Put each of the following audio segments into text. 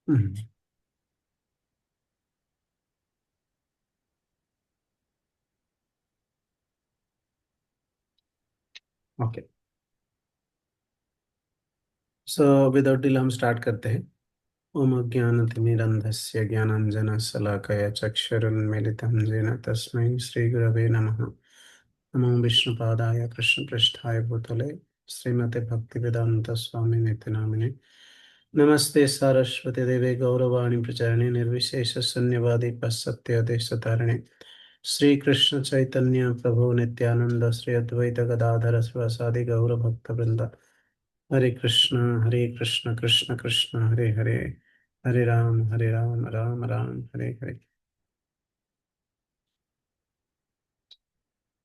हम्म, okay. So without delay हम start करते हैं। ओम अज्ञानतिमिरन्धस्य ज्ञानाञ्जनशलाकया चक्षुरुन्मीलितं येन तस्मै श्रीगुरवे नमः। नमो विष्णुपादाय कृष्णपृष्ठाय भूतले श्रीमते भक्तिवेदांत स्वामी नित्य नामिने। नमस्ते सारस्वती देवे गौरवाणी प्रचारिणे निर्विशेष शून्यवादी पश्चात्य श्री कृष्ण चैतन्य प्रभु नित्यानंद श्री अद्वैत गदाधर शिवासादि गौर भक्त वृंद। Hare Krishna Krishna Krishna Hare Hare, Hare Ram Ram Ram Hare Hare.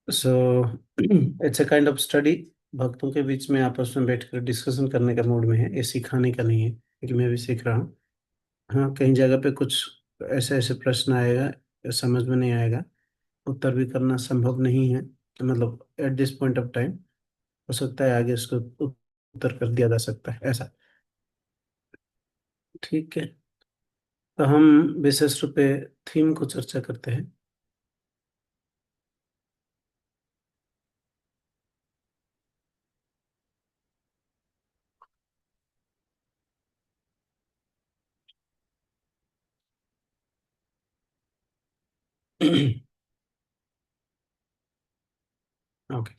So it's a kind of study. भक्तों के बीच में आपस में बैठकर डिस्कशन करने का मूड में है, ये सिखाने का नहीं है, क्योंकि मैं भी सीख रहा हूँ। हाँ, कहीं जगह पे कुछ ऐसे ऐसे प्रश्न आएगा, समझ में नहीं आएगा, उत्तर भी करना संभव नहीं है, मतलब at this point of time. हो सकता है आगे इसको उत्तर कर दिया जा सकता है, ऐसा। ठीक है, तो हम विशेष रूप पे थीम को चर्चा करते हैं। ओके।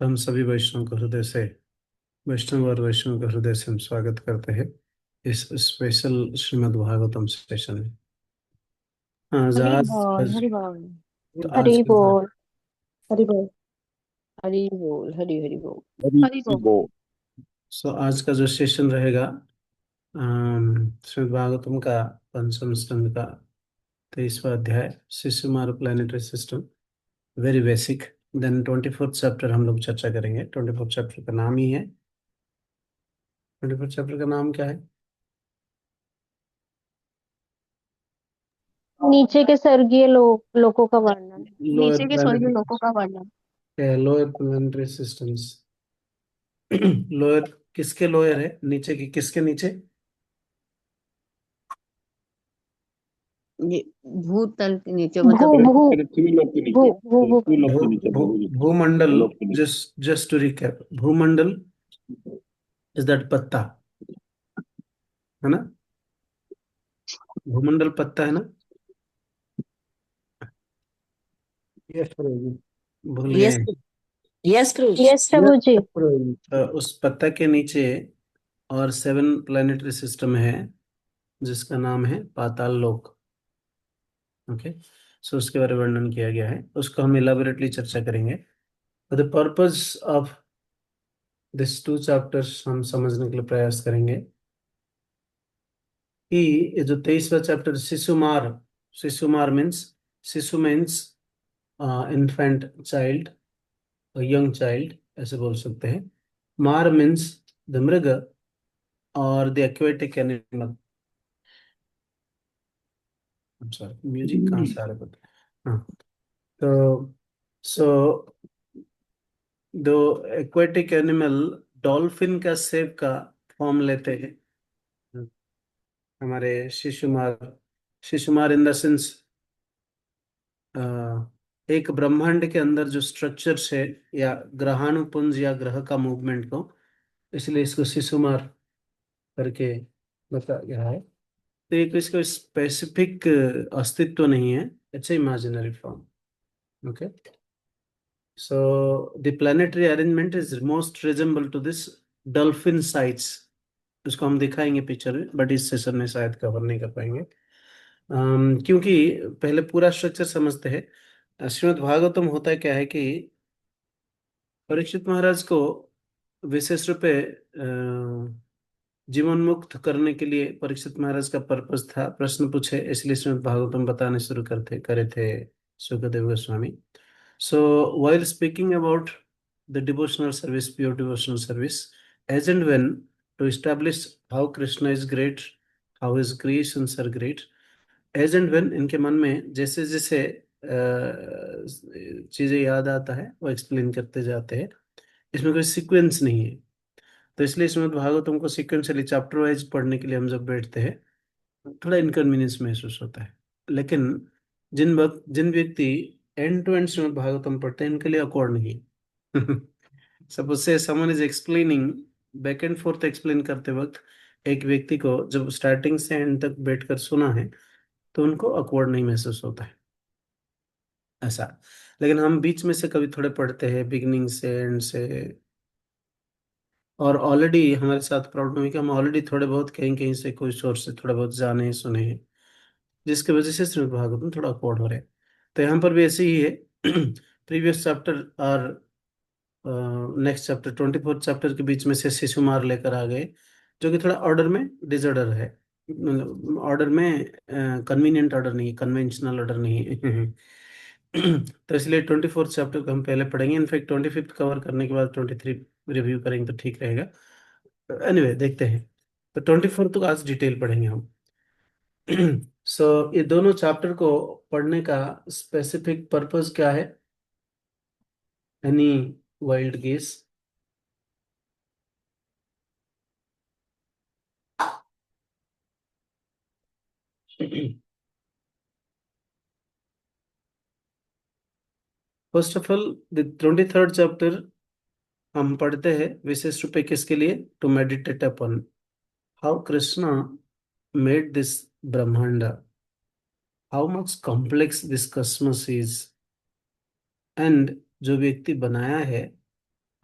हम सभी वैष्णव को हृदय से, वैष्णव और वैष्णव का हृदय से हम स्वागत करते हैं इस स्पेशल श्रीमद् भागवतम सेशन में। हाँ, हरि आज बोल आज हरि बोल। तो आज हरि का जो बोल हरि बोल। हरि बोल हरि हरि बोल। हरि हरि बोल। बोल। आज का जो सेशन रहेगा, श्रीमद् भागवतम का पंचम स्कंद का 23वां अध्याय, Shishumar planetary system, very basic. Then 24th chapter हम लोग चर्चा करेंगे। 24th चैप्टर का नाम ही है, 24th चैप्टर का नाम क्या है? नीचे के स्वर्गीय लोकों का वर्णन। लोअर नीचे के स्वर्गीय प्लानिटरी, लोकों का वर्णन। Lower planetary systems. लोअर, किसके लोअर है? नीचे की किसके नीचे? ये भूतल के नीचे भू मतलब भू पृथ्वी लोक के भू नीचे, भू भू पृथ्वी लोक भू के नीचे, भू भू भूमंडल। लोक के नीचे। जस्ट जस्ट टू रिकैप, भूमंडल इज दैट पत्ता, है ना? भूमंडल पत्ता है ना? यस प्रभु, भूल यस। गए। यस प्रभु। यस प्रभु जी। तो उस पत्ता के नीचे और 7 प्लानिटरी सिस्टम है, जिसका नाम है पाताल लोक। ओके। सो उसके बारे में वर्णन किया गया है, उसको हम इलाबोरेटली चर्चा करेंगे। For the purpose of this 2 chapters हम समझने के लिए प्रयास करेंगे कि ये जो 23वां चैप्टर शिशुमार, शिशुमार मीन्स, शिशु means infant child, young child ऐसे बोल सकते हैं। मार मीन्स द मृग और the aquatic animal. Sorry, music कहाँ से आ रहा है पता? हाँ, तो सो दो एक्वेटिक एनिमल डॉल्फिन का शेप का फॉर्म लेते हैं। हमारे शिशुमार, शिशुमार इन द सेंस एक ब्रह्मांड के अंदर जो स्ट्रक्चर्स है, या ग्रहाणुपुंज या ग्रह का मूवमेंट को, इसलिए इसको शिशुमार करके बताया गया है। तो एक इसका स्पेसिफिक अस्तित्व नहीं है, it's imaginary form. Okay. So the planetary arrangement is most resemble to this dolphin sites. उसको हम दिखाएंगे पिक्चर में, बट इस सेशन में शायद कवर नहीं कर पाएंगे। क्योंकि पहले पूरा स्ट्रक्चर समझते हैं। श्रीमद् भागवतम होता है क्या है कि परीक्षित महाराज को विशेष रूप से जीवन मुक्त करने के लिए परीक्षित महाराज का पर्पस था, प्रश्न पूछे, इसलिए श्रीमद् भागवतम बताने शुरू करते करे थे। Sukadeva Goswami. So, while speaking about the devotional service, pure devotional service, as and when to establish how Krishna is great, how his creations are great, as and when इनके मन में जैसे जैसे चीजें याद आता है वो एक्सप्लेन करते जाते हैं। इसमें कोई सीक्वेंस नहीं है, तो इसलिए श्रीमद् भागवतम को सीक्वेंशली चैप्टर वाइज पढ़ने के लिए हम जब बैठते हैं थोड़ा इनकन्वीनियंस महसूस होता है। लेकिन जिन व्यक्ति end to end Shrimad Bhagavatam पढ़ते हैं इनके लिए अकॉर्ड नहीं है। Suppose say someone is explaining, back and forth explain करते वक्त एक व्यक्ति को जब स्टार्टिंग से एंड तक बैठकर सुना है तो उनको अकवर्ड नहीं महसूस होता है ऐसा। लेकिन हम बीच में से कभी थोड़े पढ़ते हैं बिगिनिंग से एंड से, और ऑलरेडी हमारे साथ प्रॉब्लम है कि हम ऑलरेडी थोड़े बहुत कहीं कहीं से कोई सोर्स से थोड़ा बहुत जाने सुने हैं, जिसकी वजह से श्रीमद् भागवतम थोड़ा अकवर्ड हो रहे हैं। तो यहाँ पर भी ऐसे ही है। प्रीवियस चैप्टर और नेक्स्ट चैप्टर 24 चैप्टर के बीच में से शिशुमार लेकर आ गए, जो कि थोड़ा ऑर्डर में डिसऑर्डर है, मतलब ऑर्डर में कन्वीनियंट ऑर्डर नहीं, कन्वेंशनल ऑर्डर नहीं है। तो इसलिए 24 चैप्टर को हम पहले पढ़ेंगे, इनफैक्ट 25 कवर करने के बाद 23 रिव्यू करेंगे तो ठीक रहेगा। एनीवे देखते हैं। तो 24 तो आज डिटेल पढ़ेंगे हम। सो ये दोनों चैप्टर को पढ़ने का स्पेसिफिक पर्पस क्या है? Any wild guess? First of all the 23rd chapter हम पढ़ते हैं विशेष रूप से किसके लिए? To meditate upon how Krishna made this ब्रह्मांड, how much complex this cosmos is, and जो व्यक्ति बनाया है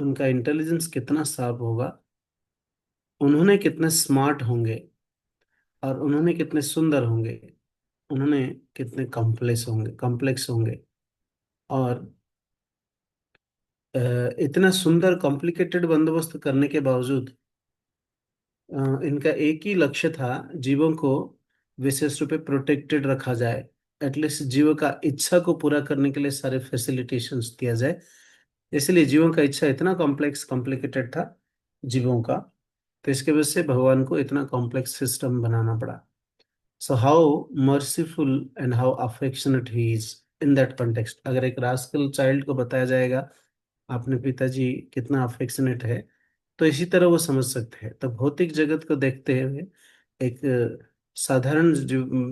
उनका इंटेलिजेंस कितना शार्प होगा, उन्होंने कितने स्मार्ट होंगे, और उन्होंने कितने सुंदर होंगे, उन्होंने कितने कॉम्प्लेक्स होंगे। और इतना सुंदर कॉम्प्लिकेटेड बंदोबस्त करने के बावजूद इनका एक ही लक्ष्य था, जीवों को विशेष रूप से प्रोटेक्टेड रखा जाए, एटलीस्ट जीवों का इच्छा को पूरा करने के लिए सारे फैसिलिटेशंस दिया जाए। इसलिए जीवों का इच्छा इतना कॉम्प्लेक्स कॉम्प्लिकेटेड था जीवों का, तो इसके वजह से भगवान को इतना कॉम्प्लेक्स सिस्टम बनाना पड़ा। So how merciful and how affectionate he is in that context. अगर एक रास्कल चाइल्ड को बताया जाएगा अपने पिताजी कितना अफेक्शनेट है, तो इसी तरह वो समझ सकते हैं। तो भौतिक जगत को देखते हुए एक साधारण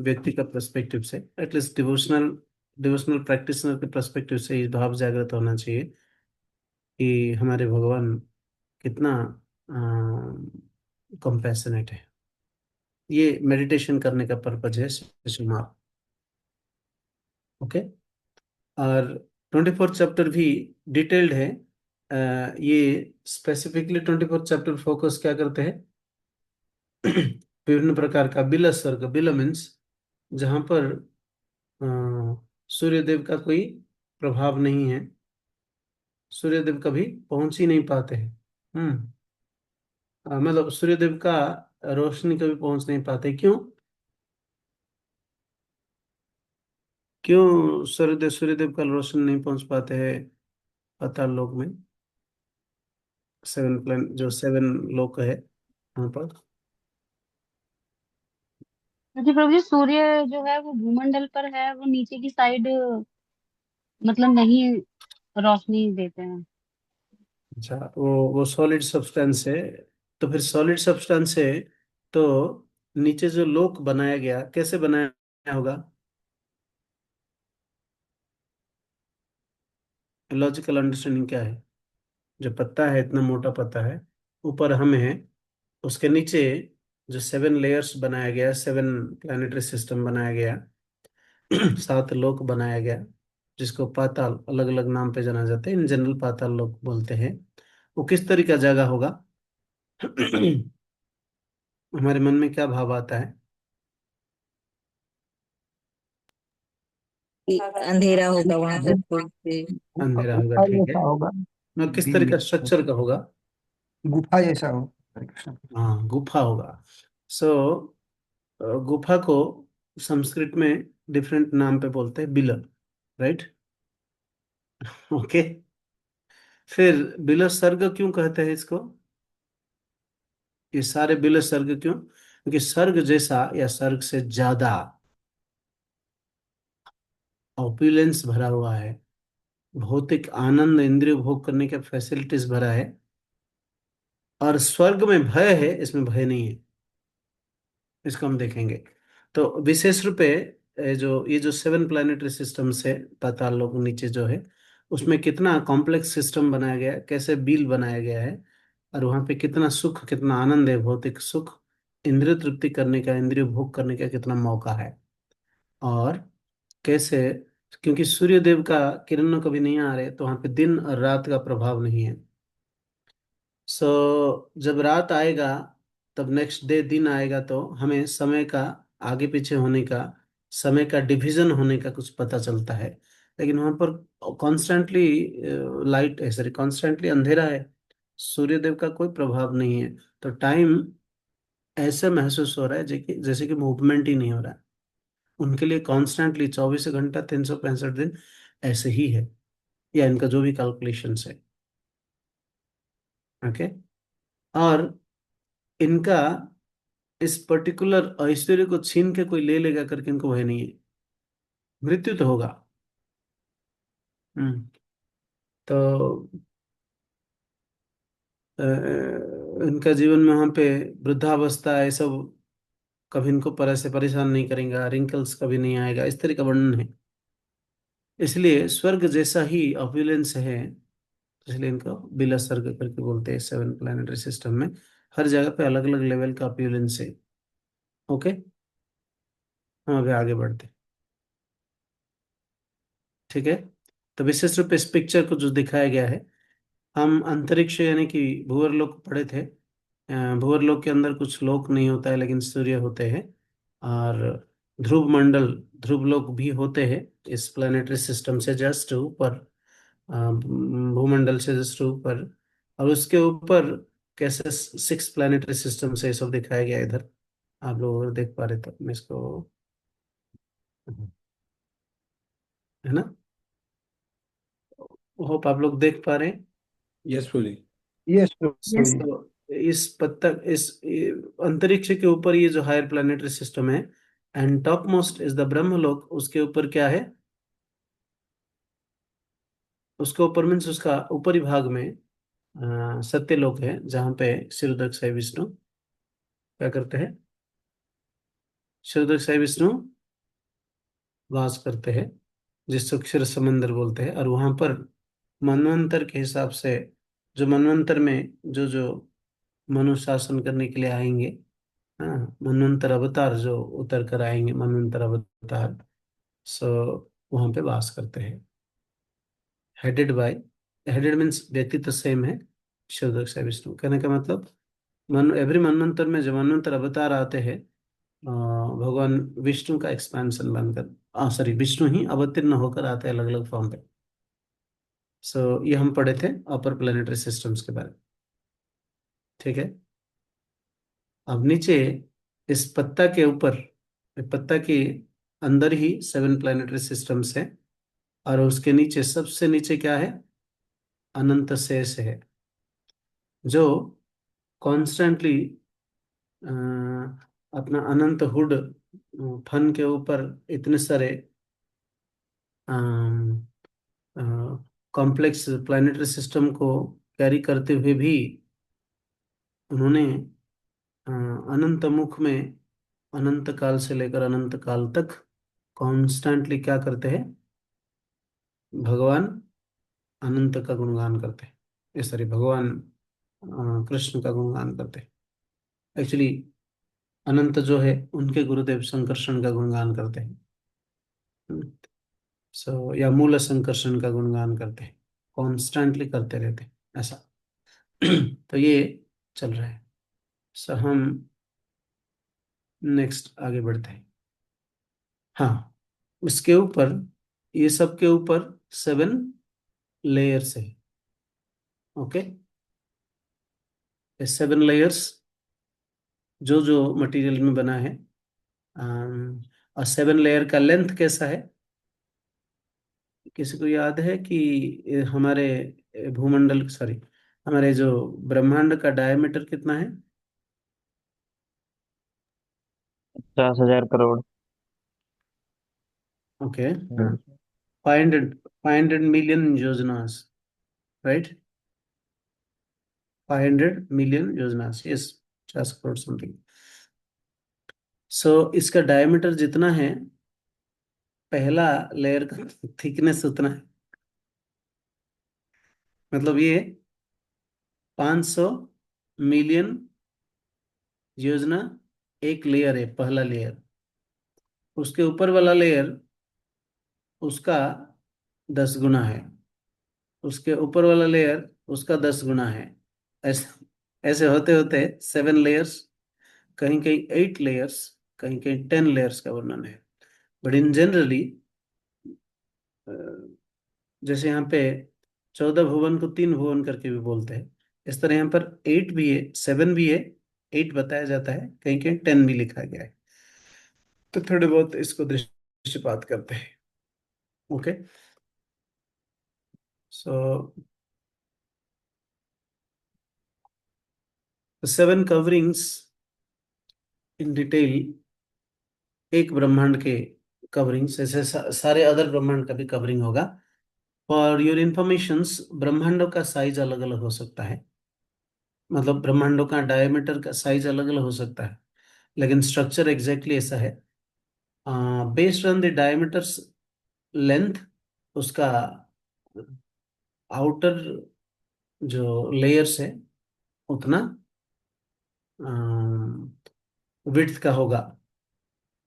व्यक्ति का पर्सपेक्टिव से, एटलीस्ट डिवोशनल डिवोशनल प्रैक्टिशनर के पर्सपेक्टिव से इस भाव जागृत होना चाहिए कि हमारे भगवान कितना कंपैशनेट है। ये मेडिटेशन करने का पर्पज है शिशुमार। ओके। और 24th चैप्टर भी डिटेल्ड है। ये स्पेसिफिकली 24th चैप्टर फोकस क्या करते हैं? विभिन्न प्रकार का बिल सर्ग, बिल मीन्स जहां पर सूर्यदेव का कोई प्रभाव नहीं है, सूर्यदेव कभी पहुंच ही नहीं पाते हैं। मतलब सूर्यदेव का रोशनी कभी पहुंच नहीं पाते, क्यों? क्यों सूर्यदेव का रोशनी नहीं पहुंच पाते हैं पाताल लोक में? सेवन प्लान जो सेवन लोक है वहां पर। क्योंकि प्रभु जी सूर्य जो है वो भूमंडल पर है, वो नीचे की साइड मतलब नहीं रोशनी देते हैं। अच्छा, वो सॉलिड सब्सटेंस है। तो फिर सॉलिड सब्सटेंस है, तो नीचे जो लोक बनाया गया कैसे बनाया होगा? लॉजिकल अंडरस्टैंडिंग क्या है? जो पत्ता है, इतना मोटा पत्ता है, ऊपर हम है, उसके नीचे जो 7 लेयर्स बनाया गया, 7 प्लानिटरी सिस्टम बनाया गया, 7 लोक बनाया गया, जिसको पाताल अलग अलग नाम पे जाना जाता है, इन जनरल पाताल लोक बोलते हैं। वो किस तरह का जगह होगा? हमारे मन में क्या भाव आता है? कि अंधेरा होगा वहां पे थोड़ी सी। अंधेरा होगा, गुफा ठीक है। जैसा होगा। और किस तरह दिल का स्ट्रक्चर का होगा? गुफा जैसा हो, हरे कृष्ण। हाँ, गुफा होगा। सो गुफा को संस्कृत में डिफरेंट नाम पे बोलते हैं, बिलर। राइट। ओके। फिर बिल सर्ग क्यों कहते हैं इसको? ये सारे बिल सर्ग क्यों? क्योंकि सर्ग जैसा या सर्ग से ज्यादा ऑपुलेंस भरा हुआ है, भौतिक आनंद इंद्रिय भोग करने के फैसिलिटीज भरा है, और स्वर्ग में भय है, इसमें भय नहीं है। इसको हम देखेंगे। तो विशेष रूपे ये जो 7 प्लानिटरी सिस्टम से पाताल लोक नीचे जो है, उसमें कितना कॉम्प्लेक्स सिस्टम बनाया गया है, कैसे बिल बनाया गया है, और वहां पे कितना सुख, कितना आनंद है, भौतिक सुख, इंद्रिय तृप्ति करने का, इंद्रिय भोग करने का कितना मौका है, और कैसे, क्योंकि सूर्य देव का किरण कभी नहीं आ रहे, तो वहां पे दिन और रात का प्रभाव नहीं है। जब रात आएगा, तब नेक्स्ट डे दिन आएगा, तो हमें समय का आगे पीछे होने का, समय का डिवीजन होने का कुछ पता चलता है। लेकिन वहां पर कॉन्स्टेंटली लाइट है, सॉरी कॉन्स्टेंटली अंधेरा है, सूर्यदेव का कोई प्रभाव नहीं है। तो टाइम ऐसे महसूस हो रहा है जैसे कि मूवमेंट ही नहीं हो रहा है। उनके लिए कॉन्स्टेंटली 24 घंटा 365 दिन ऐसे ही है, या इनका जो भी कैलकुलेशन है। ओके। और इनका इस पर्टिकुलर ऐश्वर्य को छीन के कोई ले लेगा करके इनको भय नहीं है। मृत्यु तो होगा। हम्म। तो इनका जीवन में वहां पे वृद्धावस्था है सब, कभी इनको से परेशान नहीं करेगा, रिंकल्स कभी नहीं आएगा, इस तरह का वर्णन है। इसलिए स्वर्ग जैसा ही ऑप्युलेंस है, इसलिए इनको बिला स्वर्ग करके बोलते हैं। 7 प्लानिटरी सिस्टम में हर जगह पे अलग अलग लेवल का ऑप्युलेंस है। ओके। हम अभी आगे बढ़ते हैं। ठीक है। तो विशेष रूप से इस पिक्चर को जो दिखाया गया है, हम अंतरिक्ष यानी कि भूवर्लोक पढ़े थे। भूवर्लोक के अंदर कुछ लोक नहीं होता है, लेकिन सूर्य होते हैं, और ध्रुव मंडल, ध्रुव लोक भी होते हैं इस प्लानिटरी सिस्टम से जस्ट ऊपर, भूमंडल से जस्ट ऊपर। और उसके ऊपर कैसे 6 प्लानिटरी सिस्टम से ये सब दिखाया गया है इधर। आप लोग अगर देख पा रहे तो मैं इसको, है ना, होप आप लोग देख पा रहे हैं। Yes Prabhu ji. Yes Yes. Prabhu. तो अंतरिक्ष के ऊपर ये जो हायर प्लानिटरी सिस्टम है, and top most is the Brahmaloka, उसके ऊपर क्या है, उसके ऊपर मीन्स उसका ऊपरी भाग में सत्यलोक है, जहाँ पे क्षीरोदक साई विष्णु क्या करते हैं, क्षीरोदक साई विष्णु वास करते हैं, जिसको क्षीर समंदर बोलते हैं। और वहां पर मनवंतर के हिसाब से, जो मनवंतर में जो जो मनुष्य शासन करने के लिए आएंगे, हाँ, मनवंतर अवतार जो उतर कर आएंगे, मनवंतर अवतार, सो वहां पे वास करते हैं। हेडेड बाय, हेडेड मीन्स व्यक्ति तो सेम है, शिवदक्ष है विष्णु। कहने का मतलब मन एवरी मनवंतर में जो मनवंतर अवतार आते हैं, भगवान विष्णु का एक्सपेंशन बनकर, सॉरी विष्णु ही अवतीर्ण होकर आते हैं अलग अलग फॉर्म पे। सो ये हम पढ़े थे अपर प्लेनेटरी सिस्टम्स के बारे में। ठीक है। अब नीचे इस पत्ता के ऊपर, पत्ता के अंदर ही 7 प्लेनेटरी सिस्टम्स है, और उसके नीचे सबसे नीचे क्या है, अनंत शेष है, जो कॉन्स्टेंटली अपना अनंत हुड फन के ऊपर इतने सारे कॉम्प्लेक्स प्लानिटरी सिस्टम को कैरी करते हुए भी उन्होंने अनंत मुख में अनंत काल से लेकर अनंत काल तक कॉन्स्टेंटली क्या करते हैं, भगवान अनंत का गुणगान करते हैं। ये सॉरी भगवान कृष्ण का गुणगान करते हैं। एक्चुअली अनंत जो है उनके गुरुदेव संकर्षण का गुणगान करते हैं। या मूल संकर्षण का गुणगान करते हैं, कॉन्स्टेंटली करते रहते हैं ऐसा। तो ये चल रहा है। हम नेक्स्ट आगे बढ़ते हैं। हाँ, इसके ऊपर, ये सब के ऊपर 7 लेयर्स है। ओके। ये 7 लेयर्स जो जो मटेरियल में बना है, और 7 लेयर का लेंथ कैसा है, किसी को याद है कि हमारे भूमंडल, सॉरी, हमारे जो ब्रह्मांड का डायमीटर कितना है? 50,000 करोड़। ओके, हाँ, 500 मिलियन योजनास, राइट, 500 मिलियन योजनास, यस, 50 करोड़ समथिंग। सो इसका डायमीटर जितना है, पहला लेयर का थिकनेस उतना है। मतलब ये 500 मिलियन योजना एक लेयर है, पहला लेयर। उसके ऊपर वाला लेयर उसका 10 गुना है, उसके ऊपर वाला लेयर उसका 10 गुना है। ऐसे ऐसे होते होते 7 लेयर्स, कहीं कहीं 8 लेयर्स, कहीं कहीं 10 लेयर्स का वर्णन है। बट इन जनरली, जैसे यहाँ पे 14 भुवन को 3 भुवन करके भी बोलते हैं, इस तरह यहाँ पर 8 भी है, 7 भी है, 8 बताया जाता है, कहीं कहीं 10 भी लिखा गया है। तो थोड़े बहुत इसको दृष्टिपात करते हैं। Okay, so 7 coverings in detail, एक ब्रह्मांड के कवरिंग्स, ऐसे सारे अदर ब्रह्मांड का भी कवरिंग होगा। फॉर योर इंफॉर्मेशंस, ब्रह्मांडों का साइज अलग अलग हो सकता है, मतलब ब्रह्मांडों का डायमीटर का साइज अलग अलग हो सकता है, लेकिन स्ट्रक्चर एग्जैक्टली ऐसा है। Based on the diameters length, उसका आउटर जो लेयर्स है उतना विड्थ का होगा,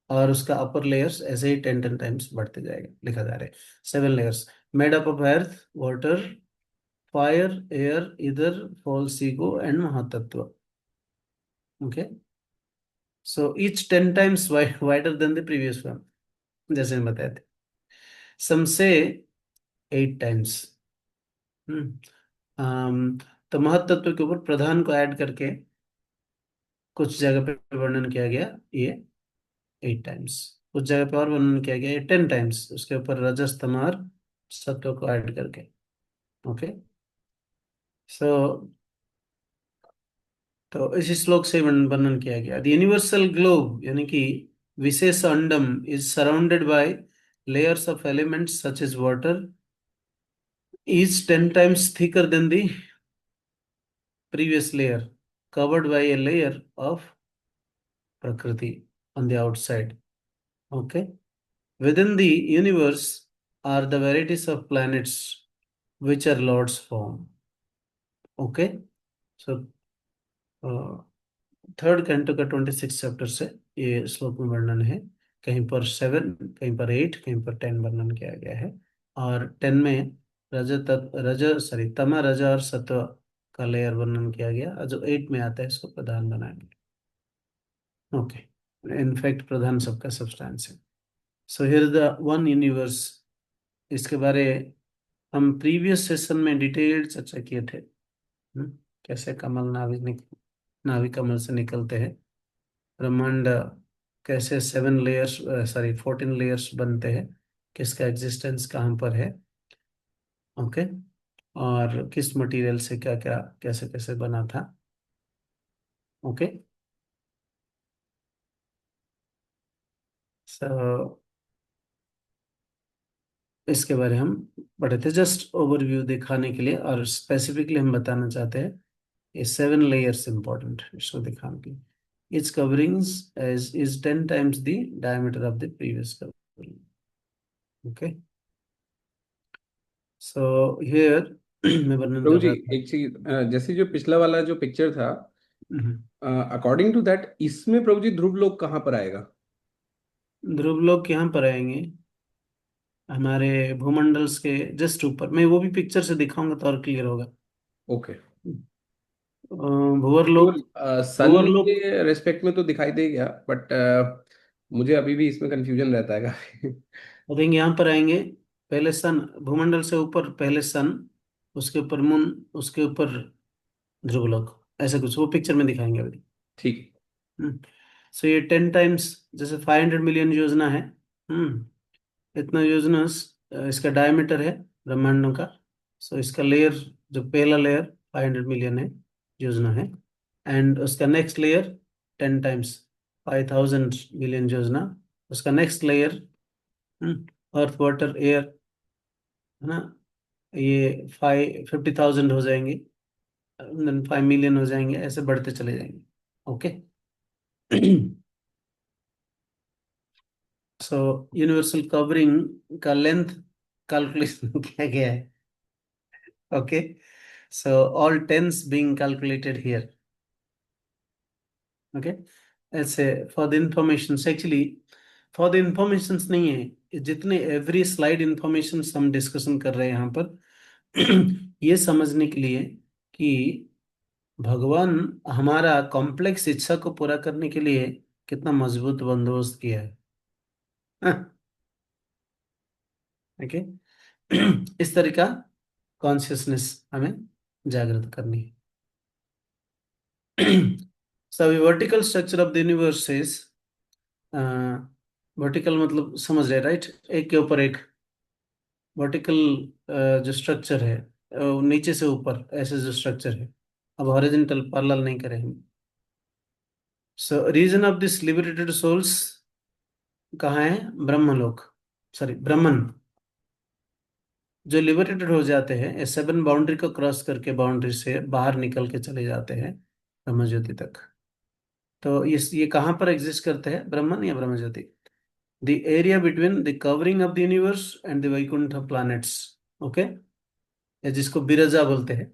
और उसका अपर लेयर्स ऐसे ही 10 टाइम्स बढ़ते जाएगा, लिखा जा रहा है। 7 layers made up of earth, water, fire, air, ether, false ego and महातत्व। Okay, so each 10 times wider than the previous one, जैसे हम बताए थे। सम से 8 टाइम्स। तो महत्त्व के ऊपर प्रधान को ऐड करके कुछ जगह पे वर्णन किया गया ये 8 टाइम्स, कुछ जगह पे और वर्णन किया गया ये 10 टाइम्स, उसके ऊपर रजस तम और सत्व को ऐड करके। ओके, सो तो इस श्लोक से वर्णन किया गया, द यूनिवर्सल ग्लोब यानी कि विशेष अंडम is surrounded by layers of elements such as water, each 10 times thicker than the previous layer, covered by a layer of Prakriti on the outside. Okay. Within the universe are the varieties of planets which are Lord's form. Okay. So, third canto का 26 chapter से ये श्लोक में वर्णन है। कहीं पर 7, कहीं पर 8, कहीं पर 10 वर्णन किया गया है। और 10 में तमा, रज और सत्व का लेयर वर्णन किया गया, और जो 8 में आता है इसको प्रधान बनाएंगे। ओके, इनफैक्ट प्रधान सबका सब्सटेंस है। So here the one universe, इसके बारे हम प्रीवियस सेशन में डिटेल चर्चा किए थे। कैसे कमल नाभि कमल से निकलते हैं, ब्रह्मांड कैसे 7 लेयर्स, सॉरी 14 लेयर्स बनते हैं, किसका एग्जिस्टेंस कहाँ पर है। ओके, और किस मटेरियल से क्या क्या कैसे कैसे बना था। ओके, सो इसके बारे हम पढ़े थे, जस्ट ओवरव्यू दिखाने के लिए, और स्पेसिफिकली हम बताना चाहते हैं ये 7 लेयर्स इंपॉर्टेंट, इसको दिखाने के लिए। Its coverings is 10 times the diameter of the previous covering. Okay. So here मैं वर्णन प्रभु कर जी, रहा था। एक चीज, जैसे जो पिछला वाला जो पिक्चर था, अकॉर्डिंग टू दैट, इसमें प्रभु जी ध्रुव लोक कहाँ पर आएगा? ध्रुव लोक यहाँ पर आएंगे हमारे भूमंडल्स के जस्ट ऊपर। मैं वो भी पिक्चर से दिखाऊंगा तो और क्लियर होगा। ओके। भूवरलोक, सन भूवरलोक के रेस्पेक्ट में तो दिखाई दे गया, बट मुझे अभी भी इसमें कंफ्यूजन रहता है काफी। आई थिंक यहाँ पर आएंगे। पहले सन, भूमंडल से ऊपर पहले सन, उसके ऊपर मून, उसके ऊपर ध्रुवलोक, ऐसा कुछ वो पिक्चर में दिखाएंगे अभी। ठीक। सो ये 10 टाइम्स, जैसे 500 मिलियन योजना है, इतना योजना इसका डायमीटर है ब्रह्मांडों का। सो इसका लेयर, जो पहला लेयर 500 मिलियन है, योजना है, एंड उसका नेक्स्ट लेयर 10 टाइम्स 5000 मिलियन योजना। उसका next layer earth water air, है ना, ये 50,000 हो जाएंगे, देन 5 मिलियन हो जाएंगे, ऐसे बढ़ते चले जाएंगे। ओके। सो यूनिवर्सल कवरिंग का लेंथ कैलकुलेशन किया गया है। Okay, so all tens being calculated here. Okay, ऐसे for the information, actually for the information नहीं है, जितने एवरी स्लाइड इंफॉर्मेशन हम डिस्कशन कर रहे हैं यहाँ पर ये समझने के लिए कि भगवान हमारा कॉम्प्लेक्स इच्छा को पूरा करने के लिए कितना मजबूत बंदोबस्त किया है। ओके, इस तरह का कॉन्शियसनेस हमें जागृत करनी है। सो vertical structure of the universe is, vertical मतलब समझ रहे राइट, एक के ऊपर एक। वर्टिकल जो स्ट्रक्चर है, नीचे से ऊपर ऐसे जो स्ट्रक्चर है, अब हॉरिजॉन्टल पैरेलल नहीं करेंगे। So region of this liberated souls कहाँ है? ब्रह्मलोक, सॉरी ब्रह्मन। जो लिबरेटेड हो जाते हैं, ये 7 बाउंड्री को क्रॉस करके बाउंड्री से बाहर निकल के चले जाते हैं ब्रह्म ज्योति तक। तो ये कहाँ पर एग्जिस्ट करते हैं? ब्रह्मन या Brahma Jyoti, the area between the covering of the universe and the Vaikuntha planets. Okay, जिसको बिरजा बोलते हैं,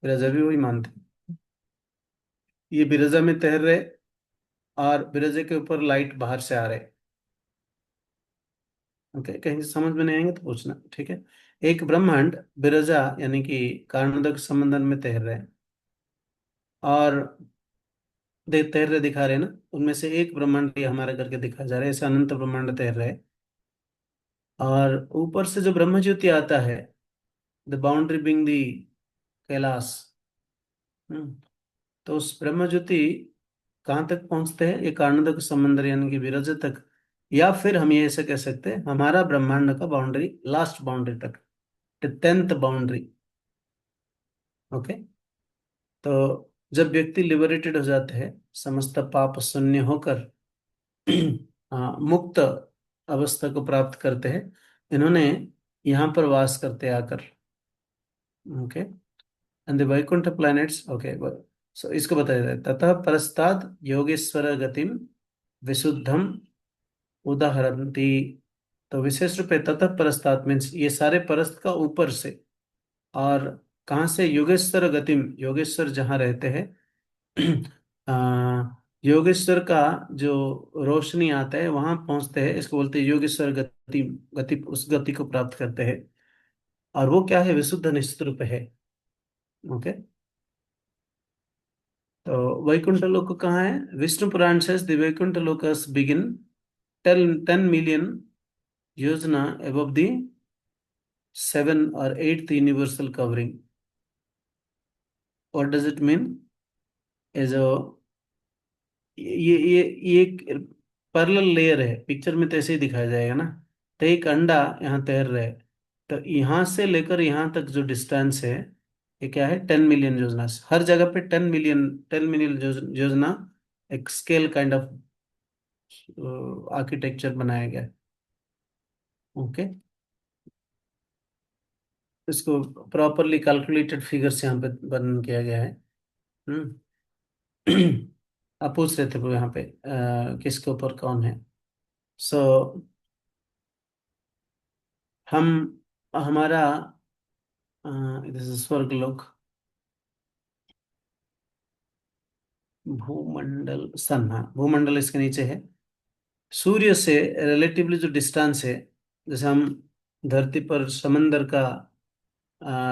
बिरजा भी वही मानते हैं। ये बिरजा में तैर रहे और बिरजे के ऊपर लाइट बाहर से आ रहे। ओके, कहीं से समझ में नहीं आएंगे तो पूछना, ठीक है। एक ब्रह्मांड बिरजा यानी कि कारणोदक संबंधन में तैर रहे हैं, और तैर रहे दिखा रहे हैं ना, उनमें से एक ब्रह्मांड ये हमारा करके दिखा जा रहा है, ऐसे अनंत ब्रह्मांड तैर रहे हैं। और ऊपर से जो ब्रह्म ज्योति आता है, द बाउंड्री बिंग दी कैलाश, तो उस ब्रह्म ज्योति कहाँ तक पहुंचते हैं? ये कारणोदक समंदर यानी कि विरज तक, या फिर हम ये ऐसे कह सकते हैं हमारा ब्रह्मांड का बाउंड्री, लास्ट बाउंड्री तक, 10th बाउंड्री। ओके, तो जब व्यक्ति लिबरेटेड हो जाते हैं, समस्त पाप शून्य होकर मुक्त अवस्था को प्राप्त करते हैं, इन्होंने यहाँ पर वास करते आकर। Okay, and the Vaikuntha planets. Okay, so इसको बताया जाए, ततः परस्ताद योगेश्वर गतिम विशुद्धम उदाहरन्ति। तो विशेष रूप से ततः परस्ताद मीन्स ये सारे परस्त का ऊपर से, और कहाँ से? योगेश्वर गतिम, योगेश्वर जहाँ रहते हैं योगेश्वर का जो रोशनी आता है वहां पहुंचते हैं, इसको बोलते हैं योगेश्वर गति। गति, उस गति को प्राप्त करते हैं, और वो क्या है? विशुद्ध निश्चित रूप है। ओके, तो वैकुंठ लोक कहाँ है? विष्णु पुराण से the Vaikuntha lokas begin 10 million yojana above the 7 or 8th universal covering. What does it mean? ये जो ये एक पैरेलल लेयर है, पिक्चर में तो ऐसे ही दिखाया जाएगा ना। तो एक अंडा यहाँ तैर रहा है, तो यहाँ से लेकर यहाँ तक जो डिस्टेंस है, ये क्या है? 10 मिलियन योजना। हर जगह पे 10 मिलियन योजना, एक स्केल काइंड ऑफ आर्किटेक्चर बनाया गया है। ओके, इसको प्रॉपरली कैलकुलेटेड फिगर्स यहाँ पे वर्णन किया गया है। आप पूछ रहे थे वो यहाँ पे किसके ऊपर कौन है। सो हम, हमारा दिस इज स्वर्गलोक, भूमंडल सन, हाँ भूमंडल इसके नीचे है। सूर्य से रिलेटिवली जो डिस्टेंस है, जैसे हम धरती पर समंदर का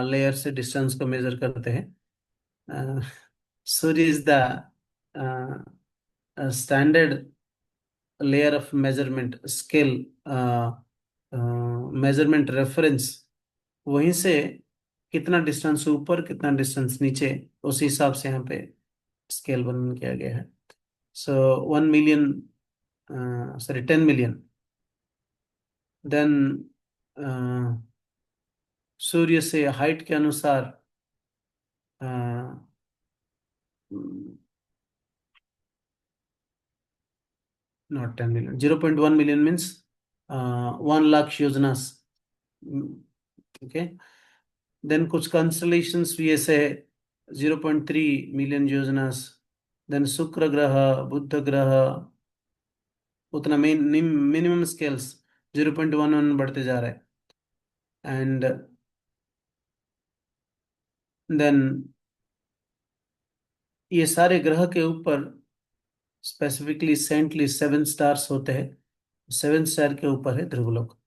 लेयर से डिस्टेंस को मेजर करते हैं, Surya is the standard layer of measurement scale, measurement reference. वहीं से कितना डिस्टेंस ऊपर कितना डिस्टेंस नीचे, उस हिसाब से यहाँ पे स्केल वर्णन किया गया है। सो 1 मिलियन, सॉरी 10 मिलियन, देन सूर्य से हाइट के अनुसार not 10 million, 0.1 million means 1 lakh योजनास. ओके. देन कुछ कंस्टलेशंस भी ऐसे है, 0.3 million योजनास. देन शुक्र ग्रह, बुध ग्रह, उतना मिनिमम स्केल्स 0.11 बढ़ते जा रहे हैं. एंड देन ये सारे ग्रह के ऊपर स्पेसिफिकली सेंटली 7 स्टार्स होते हैं. 7 स्टार के ऊपर है ध्रुवलोक.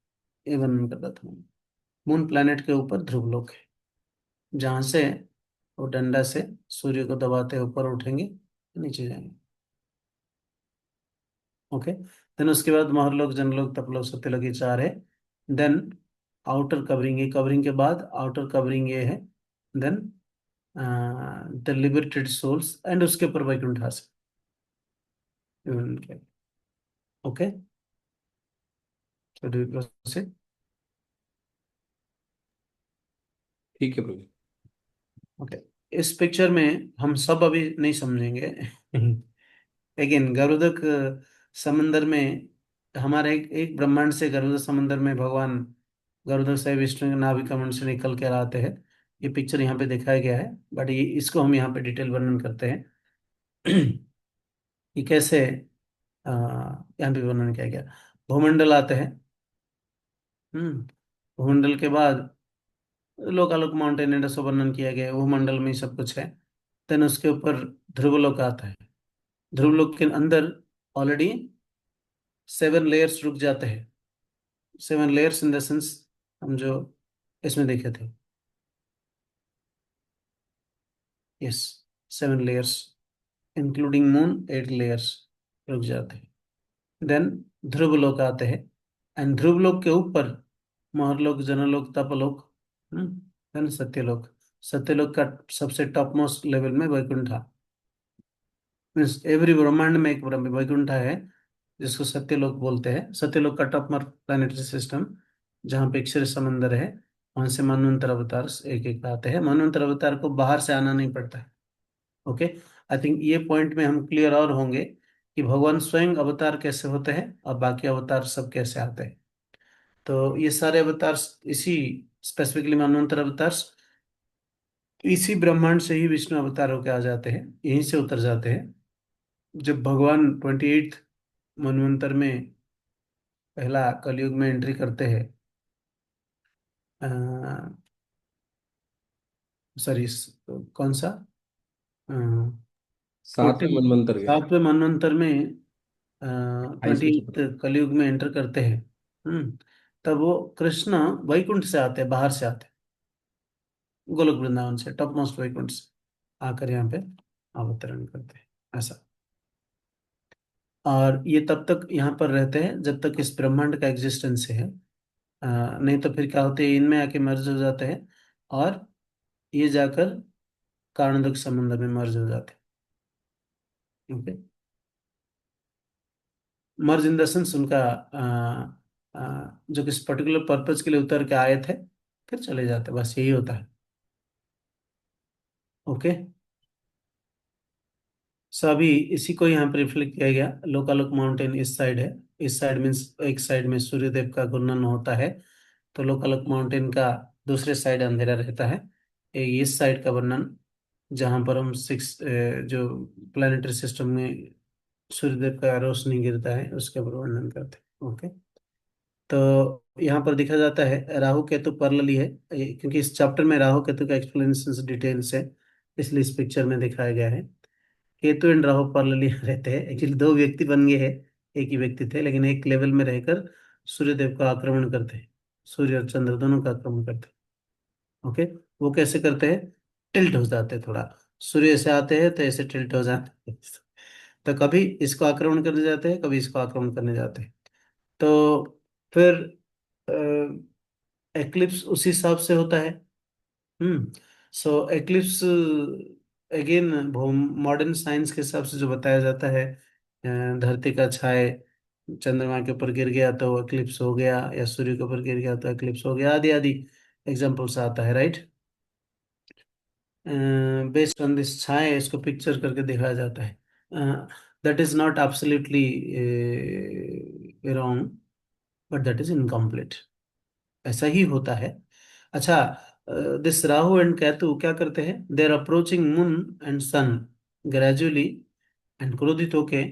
ये वर्णन कर रहा था. मून प्लैनेट के ऊपर ध्रुवलोक है, जहां से वो डंडा से सूर्य को दबाते ऊपर उठेंगे, नीचे जाएंगे. ओके. देन उसके बाद महरलोक, जनलोक, तपलोक, सत्यलोक, ये 4 है. देन आउटर कवरिंग, ये कवरिंग के बाद आउटर कवरिंग ये है. Then the liberated souls, and उसके ऊपर Vaikunthas. Okay. So do we proceed? ठीक है प्रभु जी. ओके. इस पिक्चर में हम सब अभी नहीं समझेंगे. लेकिन गरुदक समंदर में, हमारे एक ब्रह्मांड से गरुड़ समंदर में भगवान गरुड़ से विष्णु के नाभि कमंड से निकल कर आते हैं. ये पिक्चर यहाँ पे दिखाया गया है, बट ये इसको हम यहाँ पे डिटेल वर्णन करते हैं. कि कैसे यहाँ पे वर्णन किया गया. भूमंडल आते हैं. भूमंडल के बाद लोकालोक, माउंटेन एंड ऐसा वर्णन किया गया है. भूमंडल में ही सब कुछ है. देन उसके ऊपर ध्रुवलोक आता है. ध्रुवलोक के अंदर ऑलरेडी 7 लेयर्स रुक जाते हैं. 7 लेयर्स इन द सेंस, हम जो इसमें देखे थे. Yes, 7 layers including moon, 8 layers रुक जाते हैं. देन ध्रुवलोक आते हैं. एंड ध्रुवलोक के ऊपर महरलोक, जनलोक, तपलोक, देन सत्यलोक. सत्यलोक का सबसे टॉप मोस्ट लेवल में वैकुंठा. मीन्स एवरी ब्रह्मांड में एक वैकुंठा है, जिसको सत्यलोक बोलते हैं. सत्यलोक का टॉप प्लानिटरी सिस्टम, जहाँ पे क्षीर समंदर है, वहां से मनवंतर अवतार एक एक आते हैं. मनवंतर अवतार को बाहर से आना नहीं पड़ता है. ओके. आई थिंक ये पॉइंट में हम क्लियर और होंगे कि भगवान स्वयं अवतार कैसे होते हैं और बाकी अवतार सब कैसे आते हैं. तो ये सारे अवतार इसी, स्पेसिफिकली मनवंतर अवतार इसी ब्रह्मांड से ही विष्णु अवतार होकर आ जाते हैं, यहीं से उतर जाते हैं. जब भगवान 28 मनवंतर में पहला कलयुग में एंट्री करते हैं, सॉरी, कौन सा, सातवें मनवंतर के 7वें मनवंतर में, 28वें 28 कलयुग में एंटर करते हैं. तब वो कृष्ण वैकुंठ से आते हैं, बाहर से आते हैं, गोलोक वृंदावन से, टॉप मोस्ट वैकुंठ से आकर यहाँ पे अवतरण करते हैं. ऐसा. और ये तब तक यहाँ पर रहते हैं जब तक इस ब्रह्मांड का एग्जिस्टेंस है. नहीं तो फिर क्या होते हैं, इनमें आके मर्ज हो जाते हैं और ये जाकर कारणोदक समुद्र में मर्ज हो जाते हैं. Okay. Merge in the sense उनका जो किस पर्टिकुलर पर्पज के लिए उतर के आए थे, फिर चले जाते, बस यही होता है. ओके. सो अभी इसी को यहाँ पर रिफ्लेक्ट किया गया. लोकालोक माउंटेन इस साइड है. इस साइड मीन्स एक साइड में सूर्यदेव का घूर्णन होता है, तो लोकालोक माउंटेन का दूसरे साइड अंधेरा रहता है. इस साइड का वर्णन, जहाँ पर हम 6 जो प्लानिटरी सिस्टम में सूर्यदेव का रोशनी गिरता है, उसका वर्णन करते हैं. ओके. तो यहाँ पर देखा जाता है राहु केतु परलली है, क्योंकि इस चैप्टर में राहु केतु का एक्सप्लेनेशन डिटेल्स है, इसलिए इस पिक्चर में दिखाया गया है. केतु एंड राहु परलली रहते हैं. एक्चुअली 2 व्यक्ति बन गए हैं, एक ही व्यक्ति थे, लेकिन एक लेवल में रहकर सूर्यदेव का आक्रमण करते हैं. सूर्य और चंद्र दोनों का आक्रमण करते हैं. ओके. वो कैसे करते हैं, टिल्ट हो जाते हैं थोड़ा. सूर्य से आते हैं तो ऐसे टिल्ट हो जाते हैं. तो कभी इसको आक्रमण करने जाते हैं, कभी इसको आक्रमण करने जाते हैं. तो फिर एक्लिप्स उसी हिसाब से होता है. सो एक्लिप्स अगेन मॉडर्न साइंस के हिसाब से जो बताया जाता है, धरती का छाए चंद्रमा के ऊपर गिर गया तो एक्लिप्स हो गया, या सूर्य के ऊपर गिर गया तो एक्लिप्स हो गया, आदि आदि एग्जाम्पल्स आता है, राइट। बेस्ड ऑन दिस छाया इसको पिक्चर करके दिखाया जाता है। That is not absolutely wrong, but that is incomplete, ऐसा ही होता है। अच्छा, दिस राहु एंड केतु क्या करते हैं, they are approaching moon and sun gradually, and क्रोधित होके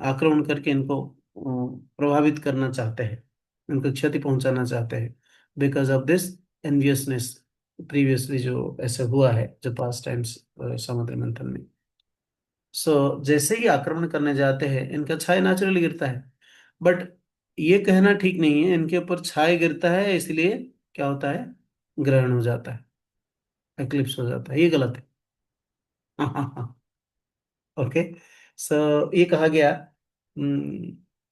आक्रमण करके इनको प्रभावित करना चाहते हैं, इनको क्षति पहुंचाना चाहते हैं, because of this enviousness. Previously जो ऐसे हुआ है, जो पास्ट टाइम्स समुद्र मंथन में। जैसे ही आक्रमण करने जाते हैं इनका छाया नेचुरली गिरता है, बट ये कहना ठीक नहीं है इनके ऊपर छाया गिरता है इसलिए क्या होता है, ग्रहण हो जाता है, एक्लिप्स हो जाता है, ये गलत है। ओके, सो ये कहा गया।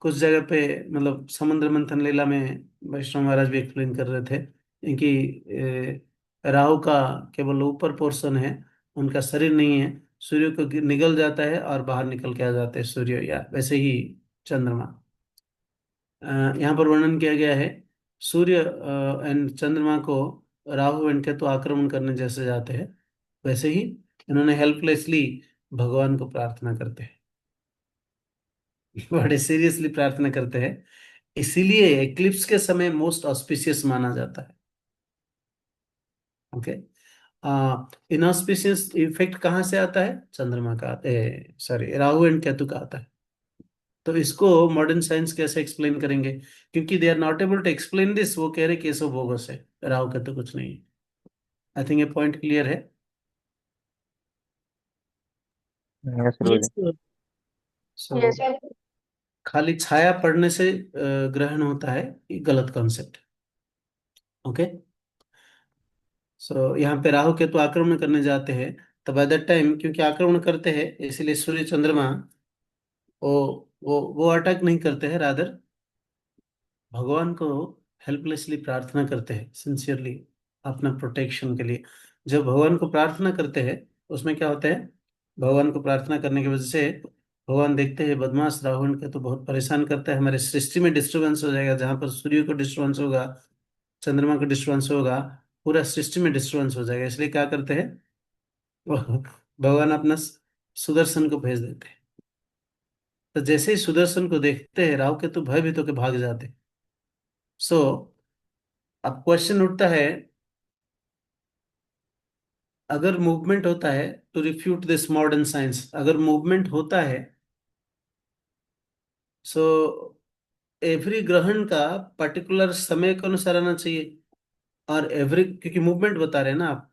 कुछ जगह पे मतलब समुद्र मंथन लीला में वैष्णव महाराज भी एक्सप्लेन कर रहे थे कि राहु का केवल ऊपर पोर्शन है, उनका शरीर नहीं है, सूर्य को निगल जाता है और बाहर निकल के आ जाते हैं सूर्य, या वैसे ही चंद्रमा। यहाँ पर वर्णन किया गया है, सूर्य एंड चंद्रमा को राहु एंड केतु आक्रमण करने जैसे जाते हैं, वैसे ही इन्होंने हेल्पलेसली भगवान को प्रार्थना करते हैं। बड़े सीरियसली प्रार्थना करते हैं, इसीलिए एक्लिप्स के समय मोस्ट ऑस्पिशियस माना जाता है। ओके, इनऑस्पिशियस इफेक्ट कहाँ से आता है, चंद्रमा का, सॉरी राहु एंड केतु का आता है। तो इसको मॉडर्न साइंस कैसे एक्सप्लेन करेंगे, क्योंकि they are not able to explain this, वो कह रहे केशव भोगस है, राहु केतु कुछ नहीं। आई थिंक ये पॉइंट क्लियर है। यस Yes, गुरुजी। sir. सो Yes, sir. खाली छाया पड़ने से ग्रहण होता है, ये गलत कॉन्सेप्ट। ओके, यहाँ पे राहु केतु आक्रमण करने जाते हैं, तो बाय दैट टाइम क्योंकि आक्रमण करते हैं इसलिए सूर्य चंद्रमा वो वो अटैक नहीं करते हैं, रादर भगवान को हेल्पलेसली प्रार्थना करते हैं सिंसियरली अपना प्रोटेक्शन के लिए। जब भगवान को प्रार्थना करते हैं उसमें क्या होता है, भगवान को प्रार्थना करने की वजह से भगवान देखते हैं बदमाश रावण के तो बहुत परेशान करता है, हमारे सृष्टि में डिस्टरबेंस हो जाएगा, जहां पर सूर्य को डिस्टरबेंस होगा, चंद्रमा को डिस्टरबेंस होगा, पूरा सृष्टि में डिस्टरबेंस हो जाएगा, इसलिए क्या करते हैं भगवान अपना सुदर्शन को भेज देते हैं। तो जैसे ही सुदर्शन को देखते हैं राहु केतु भयभीत होकर भाग जाते हैं। सो अब क्वेश्चन उठता है, अगर मूवमेंट होता है to refute this modern science, अगर मूवमेंट होता है, सो एवरी ग्रहण का पर्टिकुलर समय के अनुसार आना चाहिए, और एवरी, क्योंकि मूवमेंट बता रहे हैं ना आप,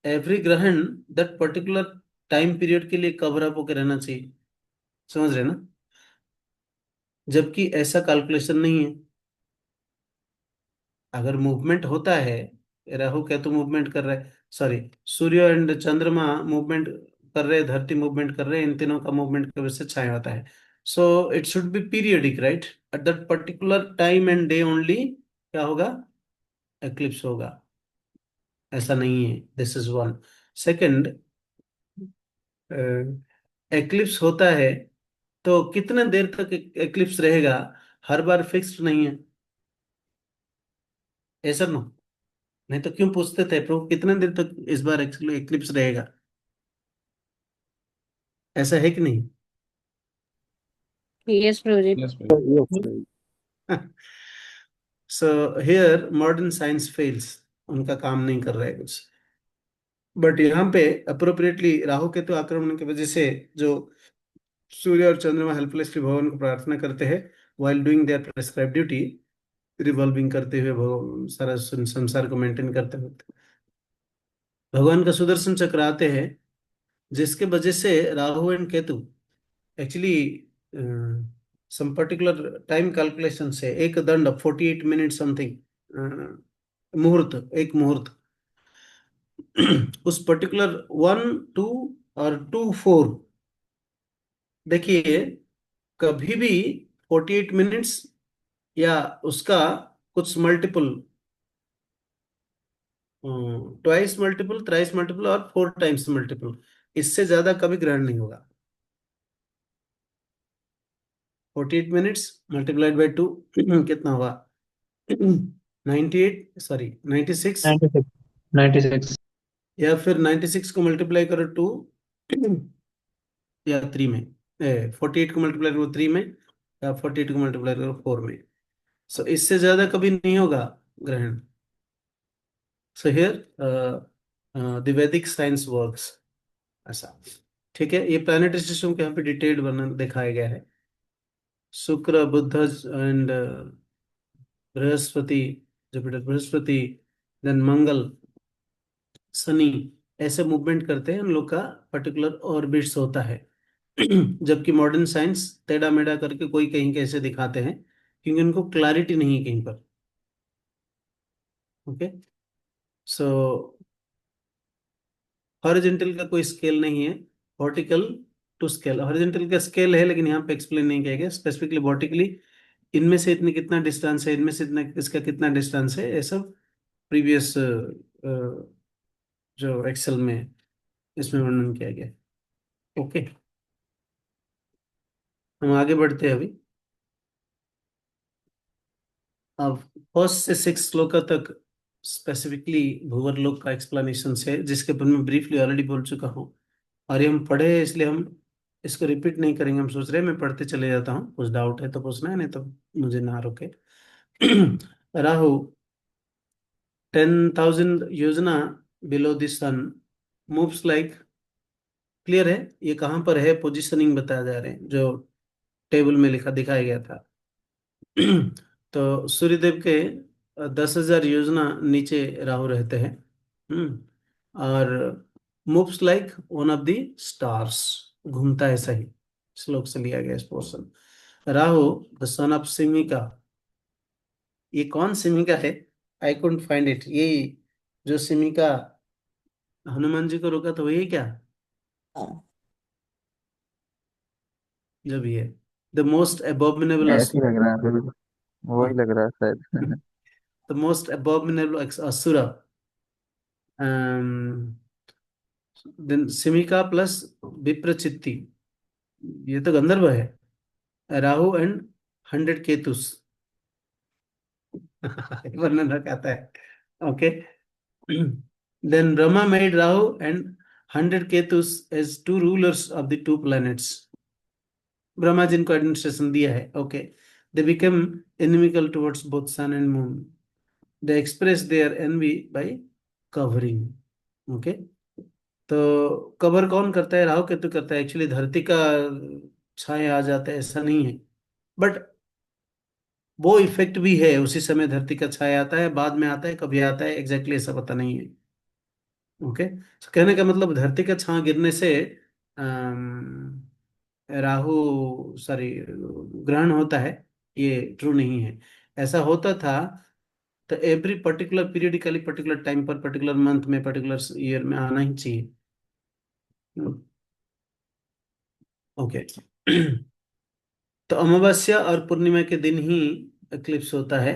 एवरी ग्रहण दैट पर्टिकुलर टाइम पीरियड के लिए कवर अप होकर रहना चाहिए, समझ रहे हैं ना, जबकि ऐसा कैलकुलेशन नहीं है। अगर मूवमेंट होता है, राहु केतु मूवमेंट कर रहे हैं, सॉरी सूर्य एंड चंद्रमा मूवमेंट कर रहे हैं, धरती मूवमेंट कर रहे हैं, इन तीनों का मूवमेंट की वजह से छाया होता है। So it should be periodic, right, at that particular time and day only क्या होगा, एक्लिप्स होगा। ऐसा नहीं है, this is one. Second, eclipse होता है तो कितने देर तक एक्लिप्स रहेगा, हर बार फिक्स्ड नहीं है, ऐसा नो, नहीं तो क्यों पूछते थे प्रभु कितने देर तक इस बार एक्लिप्स रहेगा, ऐसा है कि नहीं। Yes, Rohit. यस भाई। Yes Guruji. So here modern science fails, उनका काम नहीं कर रहा है कुछ। बट यहाँ पे अप्रोप्रिएटली राहु केतु आक्रमण की वजह से जो सूर्य और चंद्रमा हेल्पलेसली भगवान को प्रार्थना करते हैं while doing their prescribed duty, revolving करते हुए सारा संसार को मेंटेन करते हुए भगवान का सुदर्शन चक्र आते हैं, जिसके वजह से Rahu and Ketu actually some particular time calculation से एक दंड 48 मिनट समथिंग, मुहूर्त, एक मुहूर्त उस पर्टिकुलर 1 2 और 2 4, देखिए कभी भी 48 मिनट्स या उसका कुछ multiple, twice multiple, thrice multiple और 4 टाइम्स मल्टीपल, इससे ज्यादा कभी ग्रहण नहीं होगा। 48 मिनट्स मल्टीप्लाइड बाई 2 कितना हुआ? 98, सॉरी 96, 96 96 या फिर 96 को मल्टीप्लाई करो 2 या 3 में, 48 को मल्टीप्लाई करो 3 में, या 48 को मल्टीप्लाई करो 4 में। सो इससे ज्यादा कभी नहीं होगा ग्रहण। सो हियर द वैदिक साइंस वर्क्स ऐसा। ठीक है, ये प्लानिटरी सिस्टम के यहाँ पे डिटेल्ड वर्णन दिखाया गया है। Shukra, Budh and Brihaspati, Jupiter Brihaspati, then Mangal, Shani, ऐसे मूवमेंट करते हैं, उन लोग का पर्टिकुलर ऑर्बिट्स होता है। जबकि मॉडर्न साइंस टेढ़ा मेढ़ा करके कोई कहीं कैसे दिखाते हैं, क्योंकि उनको क्लैरिटी नहीं है कहीं पर। ओके, सो हॉरिजॉन्टल का कोई स्केल नहीं है, वर्टिकल टू स्केल। हॉरिजॉन्टल का स्केल है, लेकिन यहाँ पे एक्सप्लेन नहीं किया गया स्पेसिफिकली। वर्टिकली इनमें से इतने कितना डिस्टेंस है, इनमें से इतना इसका कितना डिस्टेंस है, ये सब प्रीवियस जो एक्सेल में इसमें वर्णन किया गया। ओके, हम आगे बढ़ते हैं अभी। अब फर्स्ट से 6 श्लोक तक स्पेसिफिकली भूवर लोक का एक्सप्लेनेशन है, जिसके ऊपर मैं ब्रीफली ऑलरेडी बोल चुका हूँ, और ये हम पढ़े हैं, इसलिए हम इसको रिपीट नहीं करेंगे। हम सोच रहे हैं मैं पढ़ते चले जाता हूँ, कुछ डाउट है तो पूछना है, नहीं तो मुझे ना रोके। Rahu 10,000 yojana below the sun moves like, clear है? ये कहाँ पर है, पोजिशनिंग बताया जा रहे हैं, जो टेबल में लिखा दिखाया गया था। तो सूर्यदेव के 10,000 योजना नीचे राहु रहते हैं। और moves like one of the stars, घूमता है, सही श्लोक से लिया गया इस portion. Rahu the son of Simika, ये कौन सिमिका है? I couldn't find it. ये जो सिमिका हनुमान जी को रोका तो वही क्या, जो भी है, द मोस्ट अबोमिनेबल, ऐसे ही लग रहा है बिल्कुल, वही लग रहा है शायद। द मोस्ट अबोमिनेबल असुर, देन सिमिका प्लस विप्रचित्ति, ये तो गंधर्व है। राहु एंड 100 केतुस, वर्णन रखाता है। Okay, then Brahma made Rahu and 100 Ketus as two rulers of the 2 planets। Brahma जिनको एडमिनिस्ट्रेशन दिया है। Okay, they become inimical towards both sun and moon, they express their envy by covering. Okay, तो कवर कौन करता है? राहु केतु करता है। एक्चुअली धरती का छाया आ जाता है ऐसा नहीं है, बट वो इफेक्ट भी है। उसी समय धरती का छाया आता है, बाद में आता है, कभी आता है, एग्जैक्टली ऐसा पता नहीं है। ओके, तो कहने का मतलब धरती का छाया गिरने से राहु, सॉरी, ग्रहण होता है, ये ट्रू नहीं है। ऐसा होता था तो every particular periodically, particular time पर, पर्टिकुलर मंथ में, पर्टिकुलर ईयर में आना ही चाहिए। ओके, तो अमावस्या और पूर्णिमा के दिन ही एक्लिप्स होता है।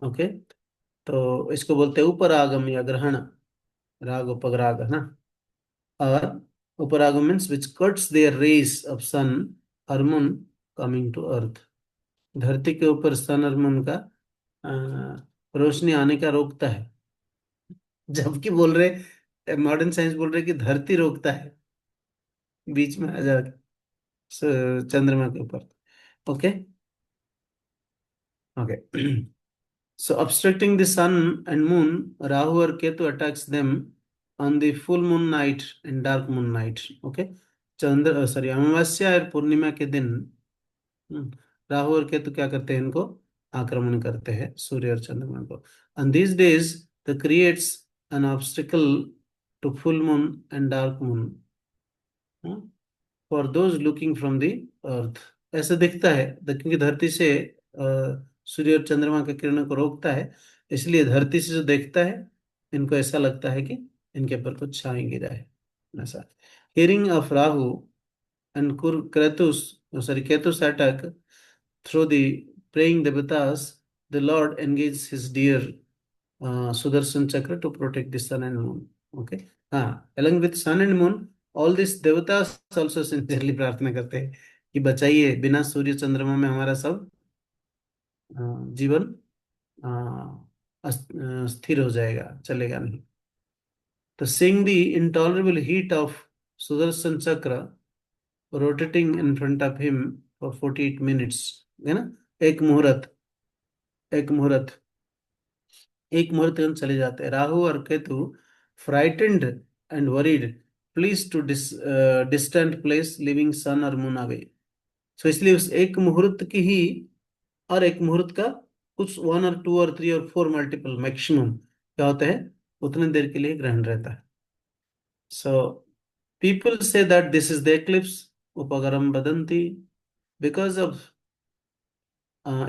ओके, तो इसको बोलते हैं उपरागम या ग्रहण, राग उपराग है ना। और उपरागम means which cuts their rays of sun और मून कमिंग टू अर्थ, धरती के ऊपर सन और मून का रोशनी आने का रोकता है। जबकि बोल रहे, मॉडर्न साइंस बोल रहे कि धरती रोकता है, बीच में आ जाके चंद्रमा के ऊपर। Okay, okay, so obstructing the sun and moon, Rahu or Ketu attacks them on the full moon night and dark moon night. Okay, Chandra sorry अमावस्या और पूर्णिमा के दिन राहु और केतु क्या करते हैं? इनको आक्रमण करते हैं, सूर्य और चंद्रमा को। On these days, the creates an obstacle to full moon and dark moon for those looking from the earth. ऐसा दिखता है क्योंकि धरती से सूर्य और चंद्रमा के किरणों को रोकता है, इसलिए धरती से जो देखता है इनको ऐसा लगता है कि इनके ऊपर कुछ छाया गिरा है, ऐसा। Hearing of Rahu and Ketus attack through the praying devatas, the lord engage his dear Sudarshan chakra to protect the sun and moon. Okay, हाँ, along with sun and moon, all these devatas also sincerely प्रार्थना करते हैं कि बचाइए, बिना सूर्य चंद्रमा में हमारा सब जीवन स्थिर हो जाएगा, चलेगा नहीं। तो seeing the intolerable heat of Sudarshan चक्र rotating in front of him for 48 minutes, है ना, एक मुहूर्त, एक मुहूर्त, एक मुहूर्त हम चले जाते हैं। राहु और Ketu frightened and worried flee to distant place leaving sun और मून अवे। सो इसलिए उस एक मुहूर्त की ही, और एक मुहूर्त का कुछ 1 और 2 और 3 और 4 मल्टीपल मैक्सिमम क्या होता है, उतने देर के लिए ग्रहण रहता है। So people say that this is the eclipse उपगरम बदंती बिकॉज ऑफ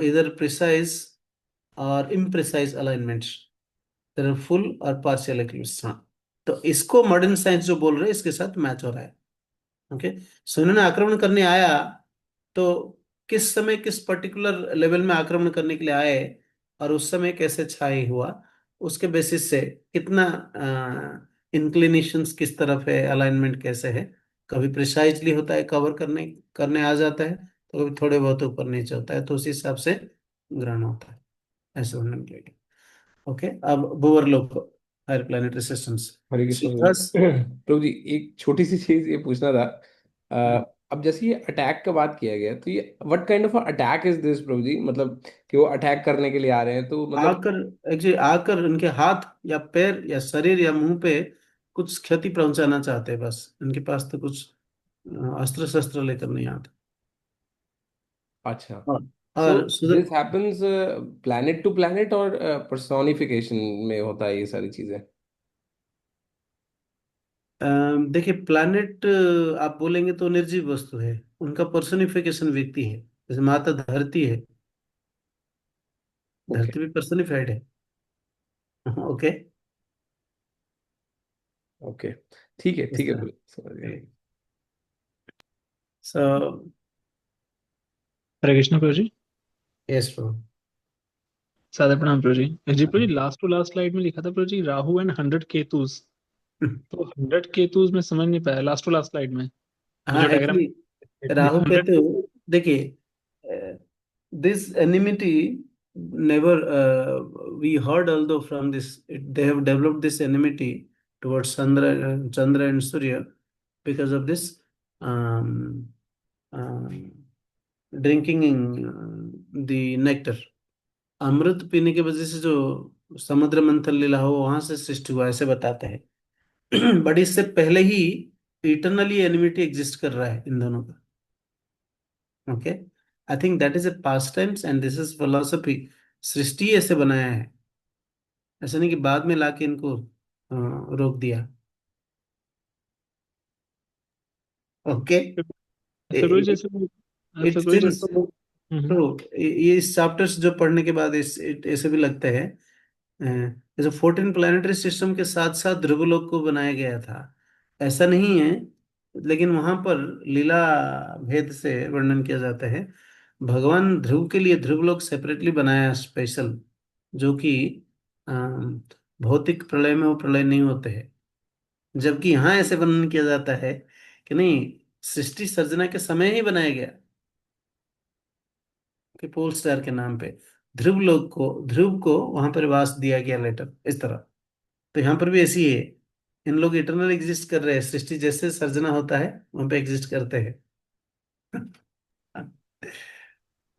इधर प्रिसाइज और imprecise alignments, there are full और पार्शियल एक्लिप्स। हाँ, तो इसको मॉडर्न साइंस जो बोल रहे हैं इसके साथ मैच हो रहा है। ओके, सो इन्होंने आक्रमण करने आया तो किस समय किस पर्टिकुलर लेवल में आक्रमण करने के लिए आए और उस समय कैसे छाई हुआ, उसके बेसिस से कितना इंक्लिनेशंस किस तरफ है, अलाइनमेंट कैसे है, कभी प्रिसाइजली होता है, कवर करने करने आ जाता है, तो कभी थोड़े बहुत ऊपर नीचे होता है, तो उस हिसाब से ग्रहण होता है, ऐसे वर्णन किया गया। ओके, अब भूवर्लोक, हायर प्लैनेटरी सिस्टम्स। हरे कृष्ण प्रभु जी। प्रभु जी, एक छोटी सी चीज ये पूछना था। अब जैसे ये अटैक का बात किया गया, तो ये what kind of attack is this Prabhu ji? मतलब कि वो अटैक करने के लिए आ रहे हैं, तो मतलब आकर, एक्चुअली आकर उनके हाथ या पैर या शरीर या मुंह पे कुछ क्षति पहुंचाना चाहते हैं, बस इनके पास तो कुछ अस्त्र शस्त्र लेकर नहीं आते। अच्छा। और सो और this happens planet to planet और पर्सोनिफिकेशन में होता है ये सारी चीजें? देखिए, प्लैनेट आप बोलेंगे तो निर्जीव वस्तु है, उनका पर्सोनिफिकेशन व्यक्ति है, जैसे माता धरती है, ओके, धरती भी पर्सोनिफाइड है। ओके, ओके, ठीक है, इस ठीक है तरह। प्रभु, समझ गया। So Hare Krishna Prabhu ji. Yes bro. सादर प्रणाम प्रभु जी। जी Prabhu ji, last to last slide में लिखा था प्रभु जी राहु एंड 100 केतुस, तो 100 केतुस में समझ नहीं पाया लास्ट टू लास्ट स्लाइड में हाँ, जो डायग्राम एक्चुअली राहु 100। केतु, देखिए, this enmity never we heard, although from this they have developed this enmity towards Chandra and Surya because of this um, uh, drinking the nectar, अमृत पीने की वजह से जो समुद्र मंथन लीला हो वहां से सृष्टि हुआ, ऐसे बताते हैं। बट इससे पहले ही इटरनली एनिमिटी एग्जिस्ट कर रहा है इन दोनों का। Okay, I think that is a past times and this is philosophy. सृष्टि ऐसे बनाया है, ऐसा नहीं कि बाद में लाके इनको रोक दिया। ओके, ऐसे प्रभु जी जैसे इट ऐसे प्रभु जी सिंस जैसे ट्रू, ये इस चैप्टर्स जो पढ़ने के बाद ऐसे भी लगता है जैसे 14 प्लानिटरी सिस्टम के साथ साथ ध्रुवलोक को बनाया गया था, ऐसा नहीं है, लेकिन वहां पर लीला भेद से वर्णन किया जाता है। भगवान ध्रुव के लिए ध्रुवलोक सेपरेटली बनाया स्पेशल, जो कि अम, भौतिक प्रलय में वो प्रलय नहीं होते हैं, जबकि यहाँ ऐसे वर्णन किया जाता है कि नहीं, सृष्टि सर्जना के समय ही बनाया गया कि पोल स्टार के नाम पे ध्रुव को वहां पर वास दिया गया लेटर, इस तरह। तो यहाँ पर भी ऐसी है, इन लोग इटरनल एग्जिस्ट कर रहे हैं, सृष्टि जैसे सर्जना होता है वहां पे एग्जिस्ट करते हैं।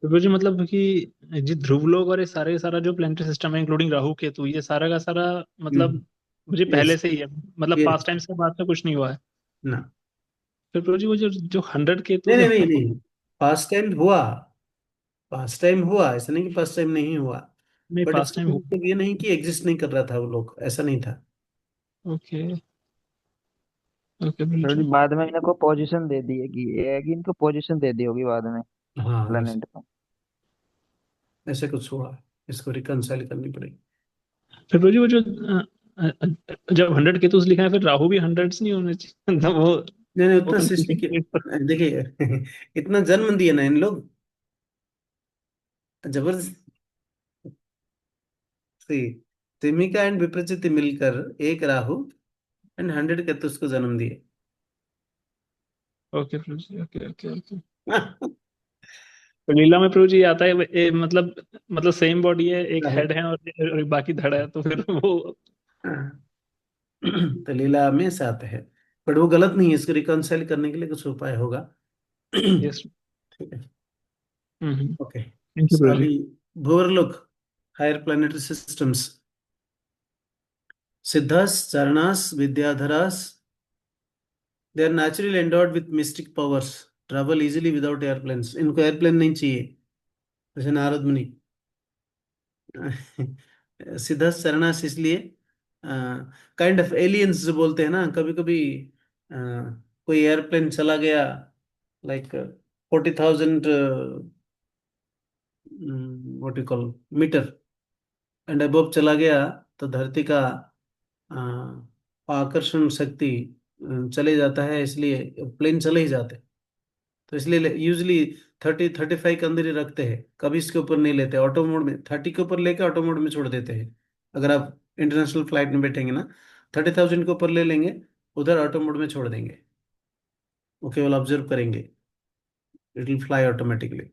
प्रभु जी मतलब कि जी ध्रुव लोग और ये सारे का सारा जो प्लैनेटरी सिस्टम है इंक्लूडिंग राहु केतु, ये सारा का सारा मतलब मुझे पहले यस, से ही है, मतलब ये पास्ट टाइम से बाद में कुछ नहीं हुआ है। ना, फिर प्रभु जी वो जो जो 100 केतु नहीं नहीं नहीं है नहीं, पास्ट टाइम हुआ, पास्ट टाइम हुआ, ऐसा नहीं कि पास्ट टाइम नहीं हुआ, नहीं बट पास्ट इसका टाइम हुआ। मतलब ये नहीं कि एग्जिस्ट नहीं कर रहा था वो लोग, ऐसा नहीं था। ओके, ओके प्रभु तो जी जी। बाद में इनको पोजीशन दे दी है कि ये है कि इनको पोजीशन दे दी होगी बाद में हाँ, प्लेनेट को। ऐसे कुछ हुआ, इसको रिकंसाइल करनी पड़ेगी। फिर प्रभु जी वो जो जब 100 केतु लिखा है फिर राहु भी 100 नहीं होने चाहिए मतलब नहीं नहीं, वो उतना सृष्टि के, कंफ्यूजन। देखिए इतना जन्म दिए ना इन लोग, जबरदस्त सी, सिमिका एंड विप्रचिति मिलकर एक राहु एंड 100 केतु को जन्म दिए। ओके प्रभु जी, ओके ओके ओके। तो लीला में प्रभु जी आता है मतलब सेम बॉडी है, एक हेड है और बाकी धड़ है, तो फिर वो तो लीला में से आते हैं, बट वो गलत नहीं है, इसको रिकॉन्साइल करने के लिए कुछ उपाय होगा। यस। ठीक है, hmm. Okay. Thank you so Prabhu ji. अभी Bhuvarlok, higher planetary systems, Siddhas, Charanas, Vidyadharas, they are naturally endowed with mystic powers, travel easily without airplanes. इनको एयरप्लेन नहीं चाहिए, जैसे नारद मुनि। सिद्धार्थ शरणास इसलिए काइंड ऑफ एलियंस जो बोलते हैं ना, कभी कभी कोई एयरप्लेन चला गया, like 40,000 what you call metre and above चला गया, तो धरती का आकर्षण शक्ति चले जाता है, इसलिए प्लेन चले ही जाते हैं। तो इसलिए यूजली 30-35 के अंदर ही रखते हैं, कभी इसके ऊपर नहीं लेते। ऑटो मोड में 30 के ऊपर लेके ऑटो मोड में छोड़ देते हैं। अगर आप इंटरनेशनल फ्लाइट में बैठेंगे ना, 30,000 के ऊपर ले लेंगे, उधर ऑटो मोड में छोड़ देंगे, वो केवल ऑब्जर्व करेंगे, इट विल फ्लाई ऑटोमेटिकली।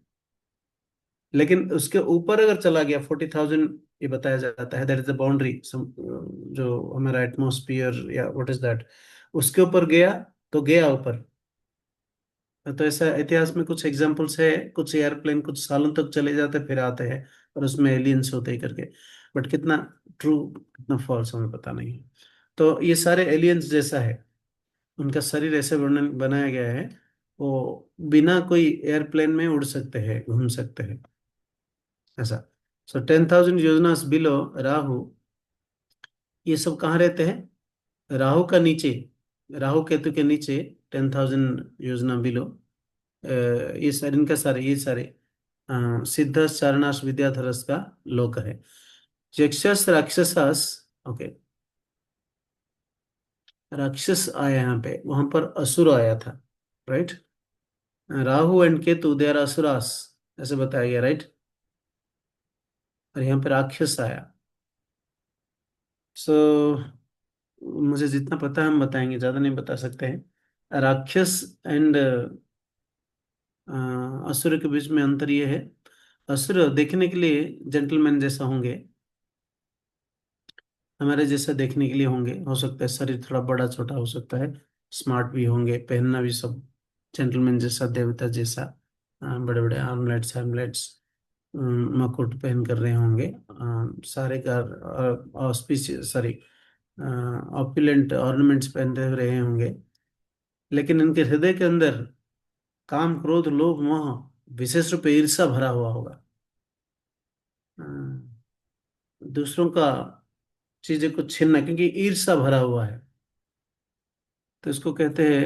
लेकिन उसके ऊपर अगर चला गया 40,000, ये बताया जाता है दैट इज द बाउंड्री, जो हमारा एटमोस्फियर या व्हाट इज दैट, उसके ऊपर गया तो गया ऊपर। तो ऐसा इतिहास में कुछ एग्जांपल्स है, कुछ एयरप्लेन कुछ सालों तक चले जाते फिर आते हैं, और उसमें एलियंस होते ही करके, बट कितना ट्रू कितना फॉल्स हमें पता नहीं है। तो ये सारे एलियंस जैसा है, उनका शरीर ऐसे वर्णन बनाया गया है, वो बिना कोई एयरप्लेन में उड़ सकते हैं, घूम सकते हैं, ऐसा। सो 10,000 योजनास बिलो राहु, ये सब कहाँ रहते हैं? राहु का नीचे, राहु केतु के नीचे 10,000 योजना बिलो, ये सारे इनका सारे ये सारे सिद्धस, चारणास, विद्याधरस का लोक है। यक्षस, राक्षसास, ओके, राक्षस आया यहाँ पे, वहां पर असुर आया था, right. Rahu and Ketu they are asuras, ऐसे बताया गया, राइट। और यहाँ पे राक्षस आया। सो मुझे जितना पता है हम बताएंगे, ज्यादा नहीं बता सकते हैं। राक्षस एंड असुर के बीच में अंतर ये है, असुर देखने के लिए जेंटलमैन जैसा होंगे, हमारे जैसा देखने के लिए होंगे, हो सकता है शरीर थोड़ा बड़ा छोटा हो सकता है, स्मार्ट भी होंगे, पहनना भी सब जेंटलमैन जैसा, देवता जैसा, बड़े बड़े आर्मलेट्स हैमलेट्स, मुकुट पहन कर रहे होंगे, सारे का ऑस्पिशियस, सॉरी, ऑपुलेंट ऑर्नामेंट्स पहन रहे होंगे। लेकिन इनके हृदय के अंदर काम, क्रोध, लोभ, मोह, विशेष रूप से ईर्ष्या भरा हुआ होगा। अ, दूसरों का चीजें को छीनना, क्योंकि ईर्ष्या भरा हुआ है, तो इसको कहते हैं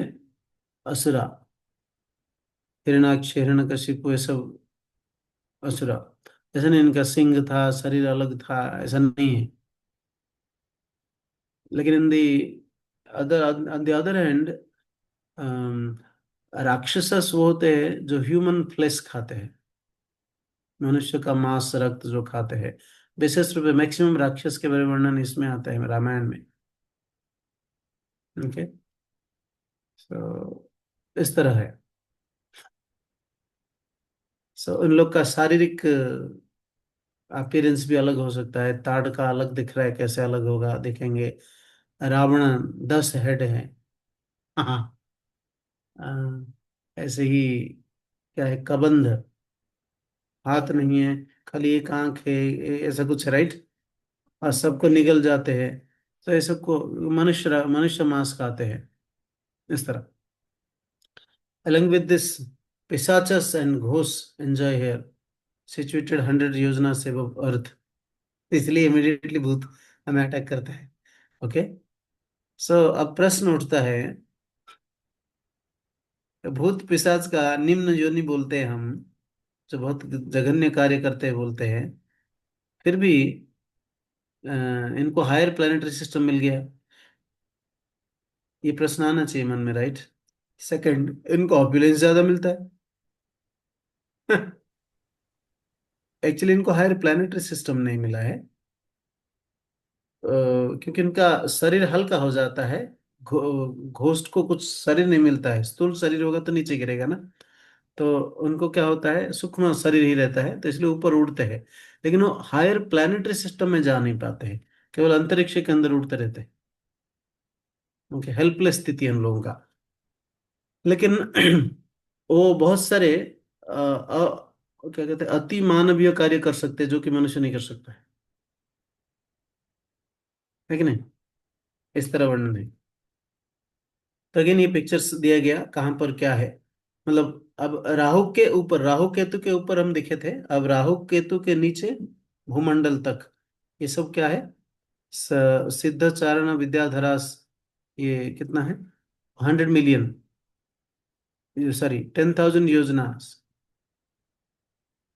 असुरा। हिरण्याक्ष, हिरण्यकशिपु, ये सब असुरा। ऐसा नहीं इनका सिंह था, शरीर अलग था, ऐसा नहीं है। लेकिन in the other on the other hand, Rakshasas वो होते हैं जो ह्यूमन फ्लेश खाते हैं, मनुष्य का मांस रक्त जो खाते हैं। विशेष रूप से मैक्सिमम राक्षस के बारे में वर्णन इसमें आता है, रामायण में। ओके, सो इस तरह है। सो इन लोग का शारीरिक अपीयरेंस भी अलग हो सकता है, ताड़ का अलग दिख रहा है, कैसे अलग होगा देखेंगे। रावण 10 हेड है, हाँ। ऐसे ही क्या है, कबंध, हाथ नहीं है, खाली एक आंख है, ऐसा कुछ, राइट। और सबको निगल जाते हैं, तो ये सबको मनुष्य मनुष्य मांस खाते हैं, इस तरह। Along with this, Pisachas and ghosts enjoy here, situated 100 योजना से above earth, इसलिए इमिडिएटली भूत हमें अटैक करता है। ओके, सो अब प्रश्न उठता है, भूत पिशाच का निम्न योनि बोलते हैं हम, जो बहुत जघन्य कार्य करते हैं बोलते हैं, फिर भी इनको हायर प्लानिटरी सिस्टम मिल गया, ये प्रश्न आना चाहिए मन में, राइट। सेकंड, इनको ऑपुलेंस ज्यादा मिलता है। एक्चुअली इनको हायर प्लानिटरी सिस्टम नहीं मिला है, क्योंकि इनका शरीर हल्का हो जाता है। घोस्ट को कुछ शरीर नहीं मिलता है, स्थूल शरीर होगा तो नीचे गिरेगा ना, तो उनको क्या होता है, सूक्ष्म शरीर ही रहता है, तो इसलिए ऊपर उड़ते हैं, लेकिन वो हायर प्लानिटरी सिस्टम में जा नहीं पाते हैं, केवल अंतरिक्ष के अंदर उड़ते रहते हैं। ओके, हेल्पलेस स्थिति है हम लोगों का। लेकिन वो बहुत सारे क्या कहते हैं, अति मानवीय कार्य कर सकते हैं जो कि मनुष्य नहीं कर सकता है कि नहीं? इस तरह वर्णन है। तो अगेन ये पिक्चर्स दिया गया कहाँ पर क्या है, मतलब अब राहु के ऊपर, राहु केतु के ऊपर हम दिखे थे, अब राहु केतु के नीचे भूमंडल तक ये सब क्या है, सिद्ध चारण विद्याधरास, ये कितना है, 100 मिलियन, सॉरी 10,000 योजना,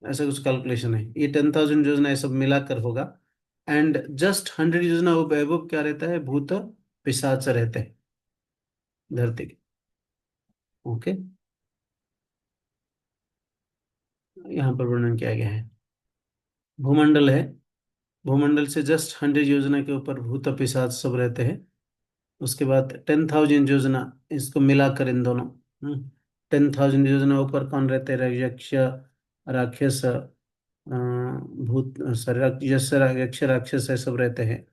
ऐसा कुछ कैलकुलेशन है, ये 10,000 योजना ये सब मिलाकर होगा। एंड जस्ट 100 योजना वैभव क्या रहता है, भूत पिशाच रहते हैं धरती के। ओके, यहाँ पर वर्णन किया गया है। भूमंडल है, भूमंडल से जस्ट 100 योजना के ऊपर भूत पिशाच सब रहते हैं। उसके बाद 10,000 योजना, इसको मिलाकर इन दोनों 10,000 योजना ऊपर कौन रहते हैं, यक्ष राक्षस, भूत सॉरी यक्ष यक्ष राक्षस है सब रहते हैं।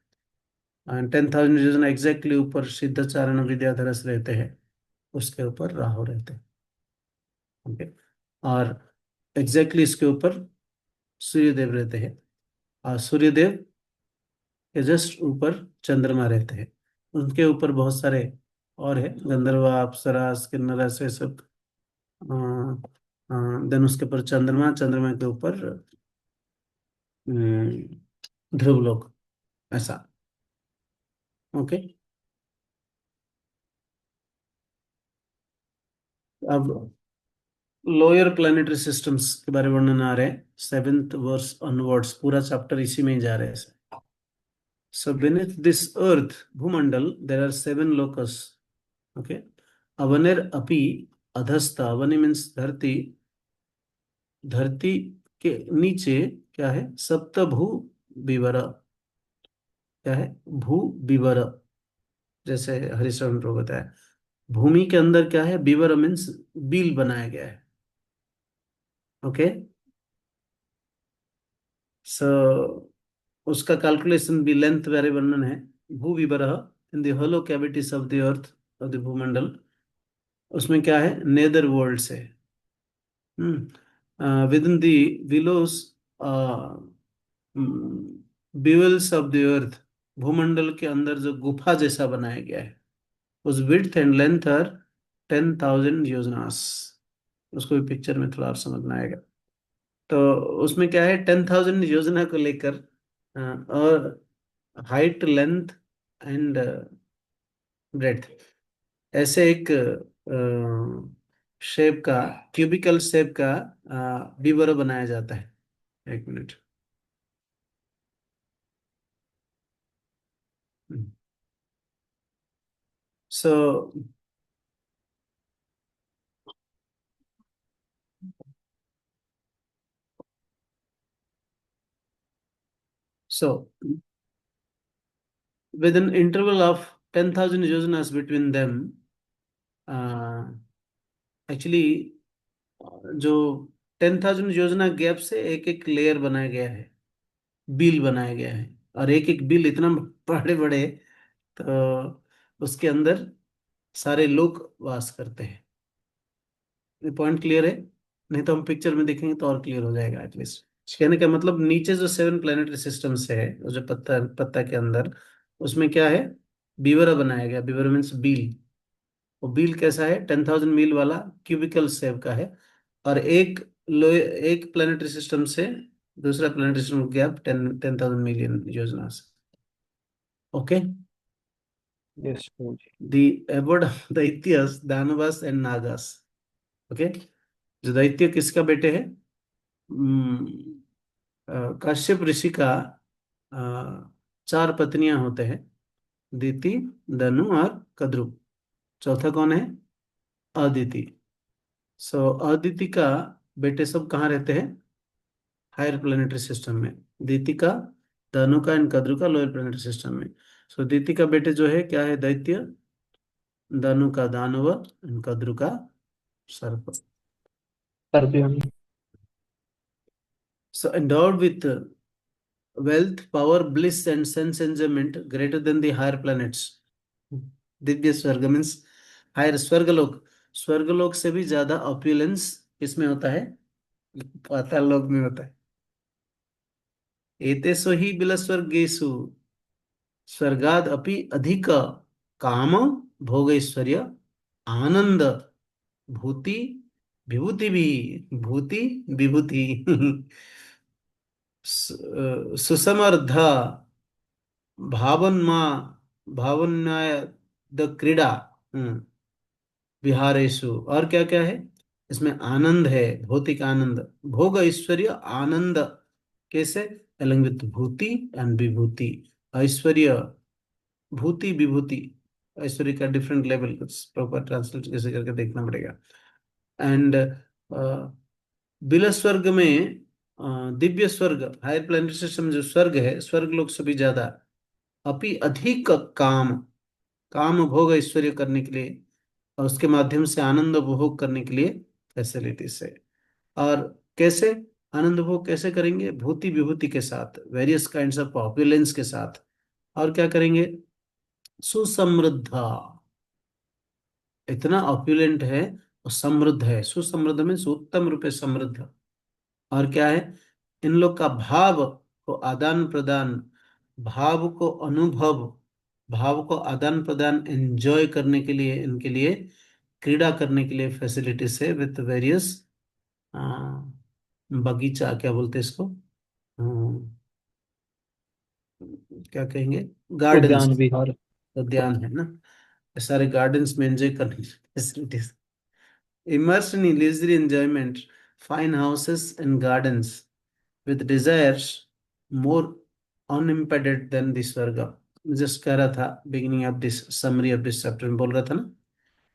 10,000 योजना एग्जैक्टली ऊपर सिद्धाचारण विद्याधरस रहते हैं, उसके ऊपर राहु रहते हैं। ओके, और एग्जैक्टली इसके ऊपर सूर्यदेव रहते हैं, और सूर्यदेव के जस्ट ऊपर चंद्रमा रहते हैं। उनके ऊपर बहुत सारे और है, गंधर्व अप्सरास किन्नर ऐसे सब। देन उसके ऊपर चंद्रमा, चंद्रमा के ऊपर ध्रुवलोक, ऐसा। ओके, अब लोअर प्लानिटरी सिस्टम्स के बारे में वर्णन आ रहे हैं, 7th वर्स ऑनवर्ड्स, पूरा चैप्टर इसी में ही जा रहे हैं। So beneath this earth, भूमंडल, there are 7 locus. Okay. अवनेर अपि अधस्ता, अवनि मीन्स धरती, धरती के नीचे क्या है, सप्त भू विवर, क्या है, भू विवर, जैसे हरिशरण को बताया। भूमि के अंदर क्या है, विवर मीन्स बिल बनाया गया है। ओके, सो उसका कैलकुलेशन भी लेंथ वाले वर्णन है। भू विवर in the hollow cavities of the earth, of the Bhumandal, उसमें क्या है, नेदर वर्ल्ड से विद इन दी विलोस bowels of the earth, Bhumandal के अंदर जो गुफा जैसा बनाया गया है, उस विड्थ एंड लेंथ आर 10,000 योजनास। उसको भी पिक्चर में थोड़ा और समझ में आएगा। तो उसमें क्या है, 10,000 योजना को लेकर और हाइट, लेंथ एंड ब्रेड्थ, ऐसे एक शेप का, क्यूबिकल शेप का बीवर बनाया जाता है। एक minute, so so with an interval of 10,000 yojanas between them, actually जो 10,000 योजना गैप से एक एक लेयर बनाया गया है, बिल बनाया गया है, और एक एक बिल इतना बड़े बड़े, तो उसके अंदर सारे लोग वास करते हैं। ये पॉइंट क्लियर है? नहीं तो हम पिक्चर में देखेंगे तो और क्लियर हो जाएगा एटलीस्ट। कहने का मतलब नीचे जो 7 प्लेनेटरी सिस्टम्स है, वो जो पत्ता पत्ता के अंदर, उसमें क्या है, बीवर बनाया गया। बीवर मीन्स बील। वो बील कैसा है, 10,000 मील वाला क्यूबिकल शेप का है, और एक प्लेनेटरी सिस्टम से दूसरा प्लेनेटरी सिस्टम गैप 10,000 मिलियन योजना से। Okay, yes Prabhu ji. The abode of Daityas, Danavas and Nagas. Okay, जो दैत्य किसका बेटे है, कश्यप ऋषि का 4 पत्नियां होते हैं, दिति, दनु और कद्रु। चौथा कौन है, अदिति। सो अदिति का बेटे सब कहाँ रहते हैं, हायर प्लेनेटरी सिस्टम में। दिति का, दनु का एंड कद्रु का लोअर प्लेनेटरी सिस्टम में। सो दिति का बेटे जो है क्या है, दैत्य, दनु का दानव एंड कद्रु का सर्प। Scorpio. So endowed with wealth, power, bliss, and sense enjoyment greater than the higher planets. Divya स्वर्ग मीन्स हायर स्वर्गलोक। स्वर्गलोक से भी ज्यादा ऑप्युलेंस किसमें होता है? पाताल लोक में होता है। एतेषु हि बिलस्वर्गेषु स्वर्गाद अपि अधिक काम भोग ऐश्वर्य आनंद भूति विभूति भी भूति विभूति सुसमर्थ भावन्मा भावन्याय द क्रीड़ा विहारेशु। और क्या क्या है इसमें? आनंद है, भौतिक आनंद, भोग ऐश्वर्य आनंद, कैसे? अलंग विथ भूति एंड विभूति। ऐश्वर्य, भूति, विभूति। ऐश्वर्य का डिफरेंट लेवल, कुछ प्रॉपर ट्रांसलेट कैसे करके देखना पड़ेगा। एंड बिल स्वर्ग में दिव्य स्वर्ग, हायर प्लैनेट सिस्टम जो स्वर्ग है, स्वर्ग लोग सभी ज्यादा अपि अधिक काम, काम भोग ऐश्वर्य करने के लिए और उसके माध्यम से आनंद उपभोग करने के लिए फैसिलिटीज है। और कैसे आनंद उपभोग कैसे करेंगे? भूति विभूति के साथ, वेरियस काइंड्स ऑफ ऑपुलेंस के साथ। और क्या करेंगे? सुसमृद्ध, इतना ऑप्युलेंट है और समृद्ध है। सुसमृद्ध में उत्तम रूपे समृद्ध। और क्या है? इन लोग का भाव को आदान प्रदान, भाव को अनुभव, भाव को आदान प्रदान एंजॉय करने के लिए, इनके लिए क्रीड़ा करने के लिए फैसिलिटीज है विथ वेरियस बगीचा, क्या बोलते हैं इसको, क्या कहेंगे, गार्डन्स, उद्यान विहार। उद्यान है ना, ये सारे गार्डन्स में एंजॉय करने की facilities. immersed in leisurely enjoyment, fine houses and gardens with desires more unimpeded than the स्वर्ग। जस्ट कह रहा था beginning of this summary of this chapter में, बोल रहा था ना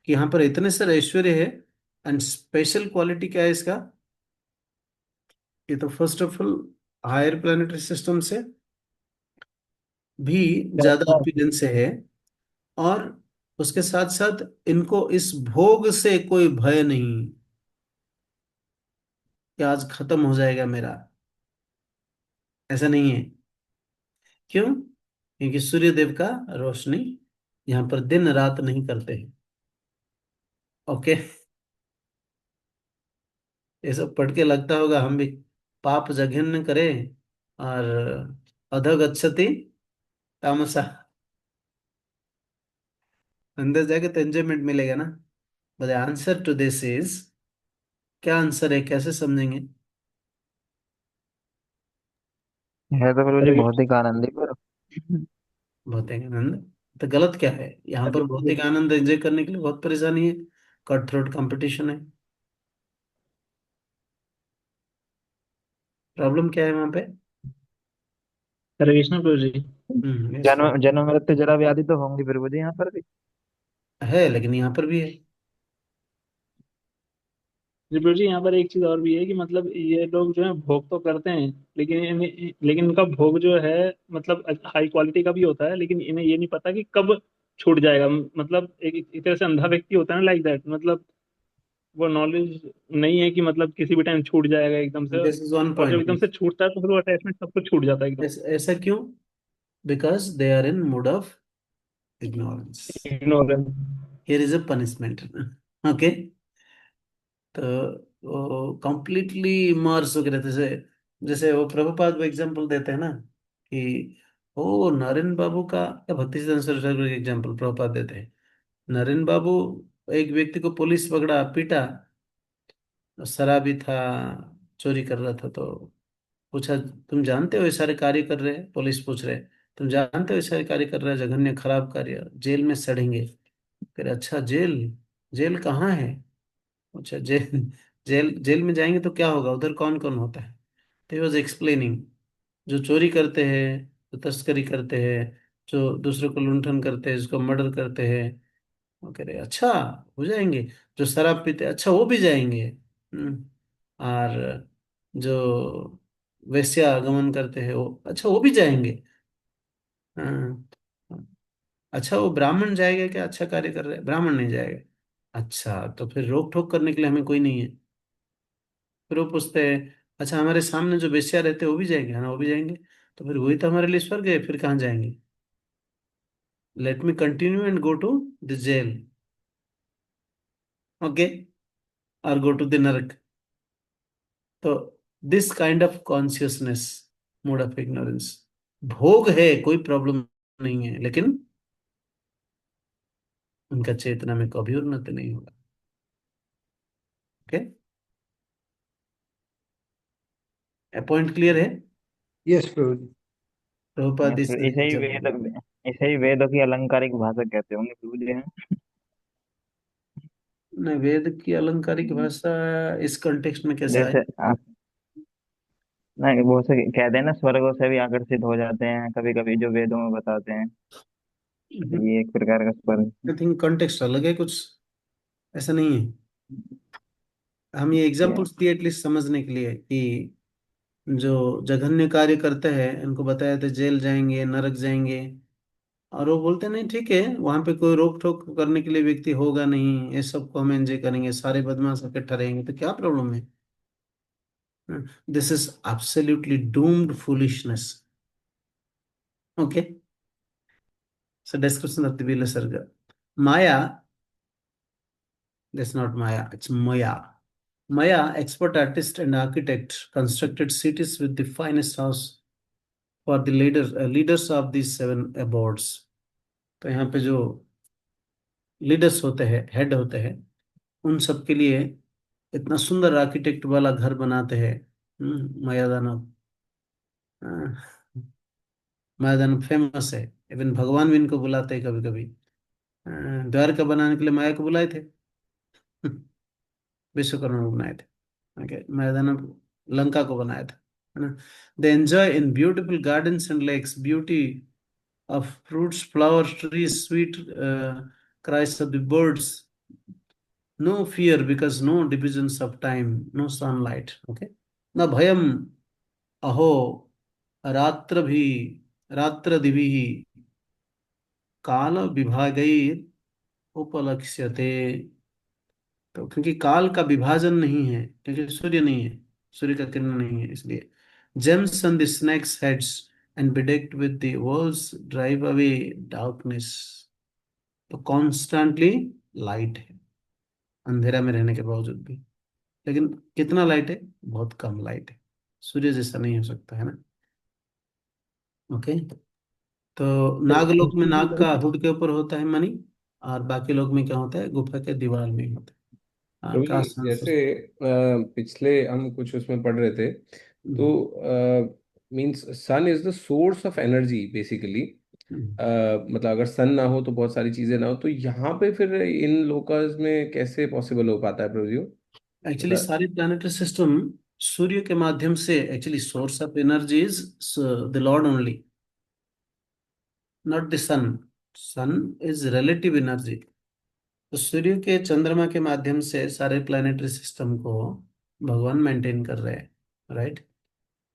कि यहाँ पर इतने सारे ऐश्वर्य है। एंड स्पेशल क्वालिटी क्या है इसका? ये तो first of all higher planetary system से भी ज्यादा ऑप्युलेंस है, और उसके साथ साथ इनको इस भोग से कोई भय नहीं कि आज खत्म हो जाएगा मेरा, ऐसा नहीं है। क्यों? क्योंकि सूर्य देव का रोशनी यहाँ पर दिन रात नहीं करते हैं। ओके, ये सब पढ़ के लगता होगा हम भी पाप जघन्य करें और अधोगच्छति तामसा, अंदर जाके तो एंजॉयमेंट मिलेगा ना। But answer to this is, क्या आंसर है, कैसे समझेंगे? है तो प्रभु जी भौतिक आनंद ही पर। भौतिक आनंद तो गलत क्या है? यहाँ पर भौतिक आनंद एंजॉय करने के लिए बहुत परेशानी है, कट थ्रोट कंपटीशन है। प्रॉब्लम क्या है वहां पे? हरे कृष्ण प्रभु जी। yes, जन्म जन्म मृत्यु जरा व्याधि तो होंगी प्रभु जी यहाँ पर भी। है, लेकिन यहाँ पर भी है। जी प्रभु जी, यहाँ पर एक चीज और भी है कि मतलब ये लोग जो है भोग तो करते हैं, लेकिन लेकिन इनका भोग जो है मतलब हाई क्वालिटी का भी होता है, लेकिन इन्हें ये नहीं पता कि कब छूट जाएगा। मतलब एक तरह से अंधा व्यक्ति होता है ना, लाइक दैट। मतलब वो नॉलेज नहीं है कि मतलब किसी भी टाइम छूट जाएगा एकदम से। दिस इज वन और जब एकदम पॉइंट। से छूटता है तो फिर वो अटैचमेंट सब कुछ छूट जाता है एकदम। ऐसा क्यों? Because they are in mood of ignorance. Ignorance. Here is a punishment. Okay, तो वो कंप्लीटली इमर्स हो गए रहते। जैसे जैसे वो प्रभुपाद एग्जांपल देते हैं ना कि ओ नरेन बाबू का, या भक्ति सिद्धांत सरस्वती का एग्जांपल प्रभुपाद देते हैं। नरेन बाबू, एक व्यक्ति को पुलिस पकड़ा, पीटा, शराबी था, चोरी कर रहा था, तो पूछा तुम जानते हो ये सारे कार्य कर रहे हैं? पुलिस पूछ रहे तुम जानते हो ये सारे कार्य कर रहे हैं, जघन्य खराब कार्य, जेल में सड़ेंगे। फिर अच्छा जेल, जेल कहाँ है? अच्छा जेल, जेल जेल में जाएंगे तो क्या होगा, उधर कौन कौन होता है? तो वॉज एक्सप्लेनिंग, जो चोरी करते हैं, जो तस्करी करते हैं, जो दूसरे को लुंठन करते हैं, जिसको मर्डर करते हैं, वो कह रहे अच्छा हो जाएंगे। जो शराब पीते हैं, अच्छा वो भी जाएंगे। और जो वेश्यागमन करते हैं, वो अच्छा वो भी जाएंगे। हाँ। अच्छा वो ब्राह्मण जाएगा क्या? अच्छा कार्य कर रहे हैं, ब्राह्मण नहीं जाएगा। अच्छा तो फिर रोक टोक करने के लिए हमें कोई नहीं है। फिर वो पूछते हैं अच्छा हमारे सामने जो बेश्या रहते हैं वो भी जाएंगे, हाँ वो भी जाएंगे। तो फिर वही तो हमारे लिए स्वर्ग है, फिर कहाँ जाएंगे? Let me continue and go to the jail, okay, और गो टू द नरक। तो this kind of consciousness, mode of ignorance, भोग है कोई प्रॉब्लम नहीं है, लेकिन उनका चेतना में कभी उन्नति नहीं होगा। ओके, पॉइंट क्लियर है? यस प्रभु जी। प्रभुपाद इस तो तरीके से इसे ही वेदों की अलंकारिक भाषा कहते होंगे प्रभु जी हैं। नहीं, वेद की अलंकारिक भाषा इस कॉन्टेक्स्ट में कैसा है? जैसे नहीं वो से कहते हैं ना, स्वर्गों से भी आकर्षित हो जाते हैं कभी कभी, जो वेदों में बताते हैं। ये एक प्रकार का स्वर्ग। आई थिंक कॉन्टेक्स्ट अलग है कुछ, ऐसा नहीं है। हम ये क्या? एग्जांपल्स दिए एटलीस्ट समझने के लिए कि जो जघन्य कार्य करते हैं इनको बताया था जेल जाएंगे, नरक जाएंगे, और वो बोलते नहीं ठीक है, वहां पे कोई रोक टोक करने के लिए व्यक्ति होगा नहीं, ये सबको हम एंजॉय करेंगे, सारे बदमाश इकट्ठा रहेंगे, तो क्या प्रॉब्लम है? This is absolutely doomed foolishness. Okay, so discussion of the Vilasarga Maya, that's not Maya, it's Maya. Maya, expert artist and architect, constructed cities with the finest house for the leaders of these seven abodes. तो यहाँ पे जो leaders होते हैं, head होते हैं, उन सब के लिए इतना सुंदर आर्किटेक्ट वाला घर बनाते हैं। माया दानव, माया दानव फेमस है, इवन भगवान भी इनको बुलाते हैं कभी कभी। द्वारका बनाने के लिए माया को बुलाए थे, विश्वकर्मा को बनाए थे। ओके, मैदान लंका को बनाया था, है ना? They enjoy in beautiful gardens and lakes, beauty of fruits, flowers, trees, sweet cries of the birds, no fear because no divisions of time, no sunlight, okay, न भयम अहो रात्र भी, रात्र दिभिः काल विभागैर उपलक्ष्यते। तो क्योंकि काल का विभाजन नहीं है, क्योंकि सूर्य नहीं है, सूर्य का किरण नहीं है, इसलिए gems on the snakes heads and bedecked with the walls drive away darkness। तो कॉन्स्टेंटली लाइट है, अंधेरा में रहने के बावजूद भी, लेकिन कितना लाइट है? बहुत कम लाइट है, सूर्य जैसा नहीं हो सकता, है ना? ओके, तो नागलोक में नाग का हुड के ऊपर होता है मणि, और बाकी लोग में क्या होता है? गुफा के दीवार में ही होता है। प्रभु जी, काश जैसे पिछले हम कुछ उसमें पढ़ रहे थे, तो means sun is the source of energy basically. मतलब अगर सन ना हो तो बहुत सारी चीजें ना हो, तो यहाँ पे फिर इन लोकल्स में कैसे पॉसिबल हो पाता है प्रभु जी? एक्चुअली मतलब सारी प्लानिटरी सिस्टम सूर्य के माध्यम से, actually source of energy is the lord only, not the sun. Sun is relative energy. तो सूर्य के चंद्रमा के माध्यम से सारे प्लानिटरी सिस्टम को भगवान मेंटेन कर रहे हैं, राइट?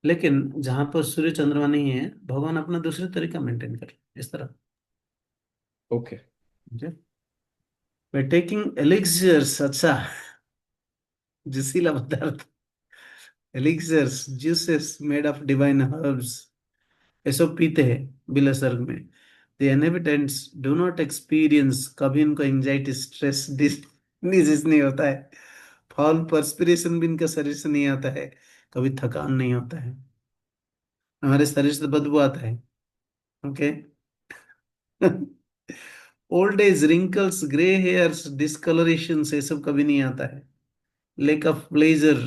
लेकिन जहां पर सूर्य चंद्रमा नहीं है, भगवान अपना दूसरे तरीका मेंटेन कर रहे हैं, इस तरह। ओके, बाय टेकिंग एलिक्सियर्स, अच्छा, जोशीला पदार्थ, elixirs, juices made of divine herbs, ये सब पीते हैं बिलसर्ग में। The inhabitants do not experience, कभी इनको एंजाइटी, स्ट्रेस, डिजीज नहीं होता है, फॉल परस्पिरेशन भी इनका शरीर से नहीं आता है, कभी थकान नहीं होता है। हमारे शरीर से बदबू आता है, okay. Old age, wrinkles, grey hairs, discolouration, ये सब कभी नहीं आता है। Lack of pleasure,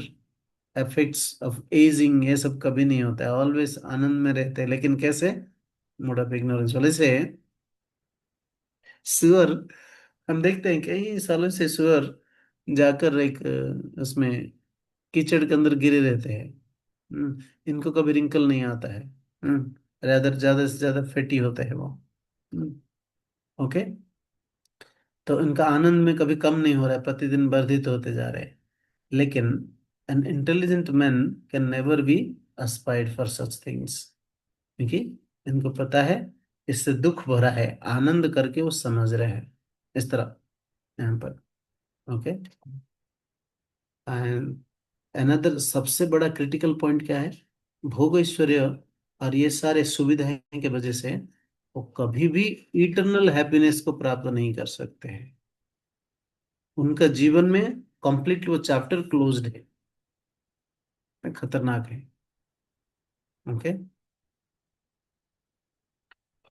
effects of ageing, ये सब कभी नहीं होता है, ऑलवेज आनंद में रहते हैं। लेकिन कैसे? मोड ऑफ इग्नोरेंस वाले से। सुअर, हम देखते हैं कई सालों से सुअर जाकर एक उसमें कीचड़ के अंदर गिरे रहते हैं। इनको कभी रिंकल नहीं आता है, रादर ज्यादा से ज्यादा फैटी होते हैं वो। ओके, तो इनका आनंद में कभी कम नहीं हो रहा है, प्रतिदिन वर्धित होते जा रहे हैं। लेकिन an intelligent man can never be aspired for such things, क्योंकि इनको पता है इससे दुख भरा है, आनंद करके वो समझ रहे हैं, इस तरह यहाँ पर। ओके, अनदर सबसे बड़ा क्रिटिकल पॉइंट क्या है, भोग ऐश्वर्य और ये सारे सुविधाएं के वजह से वो कभी भी इटरनल हैप्पीनेस को प्राप्त नहीं कर सकते हैं। उनका जीवन में कंप्लीटली वो चैप्टर क्लोज्ड है, खतरनाक है। ओके,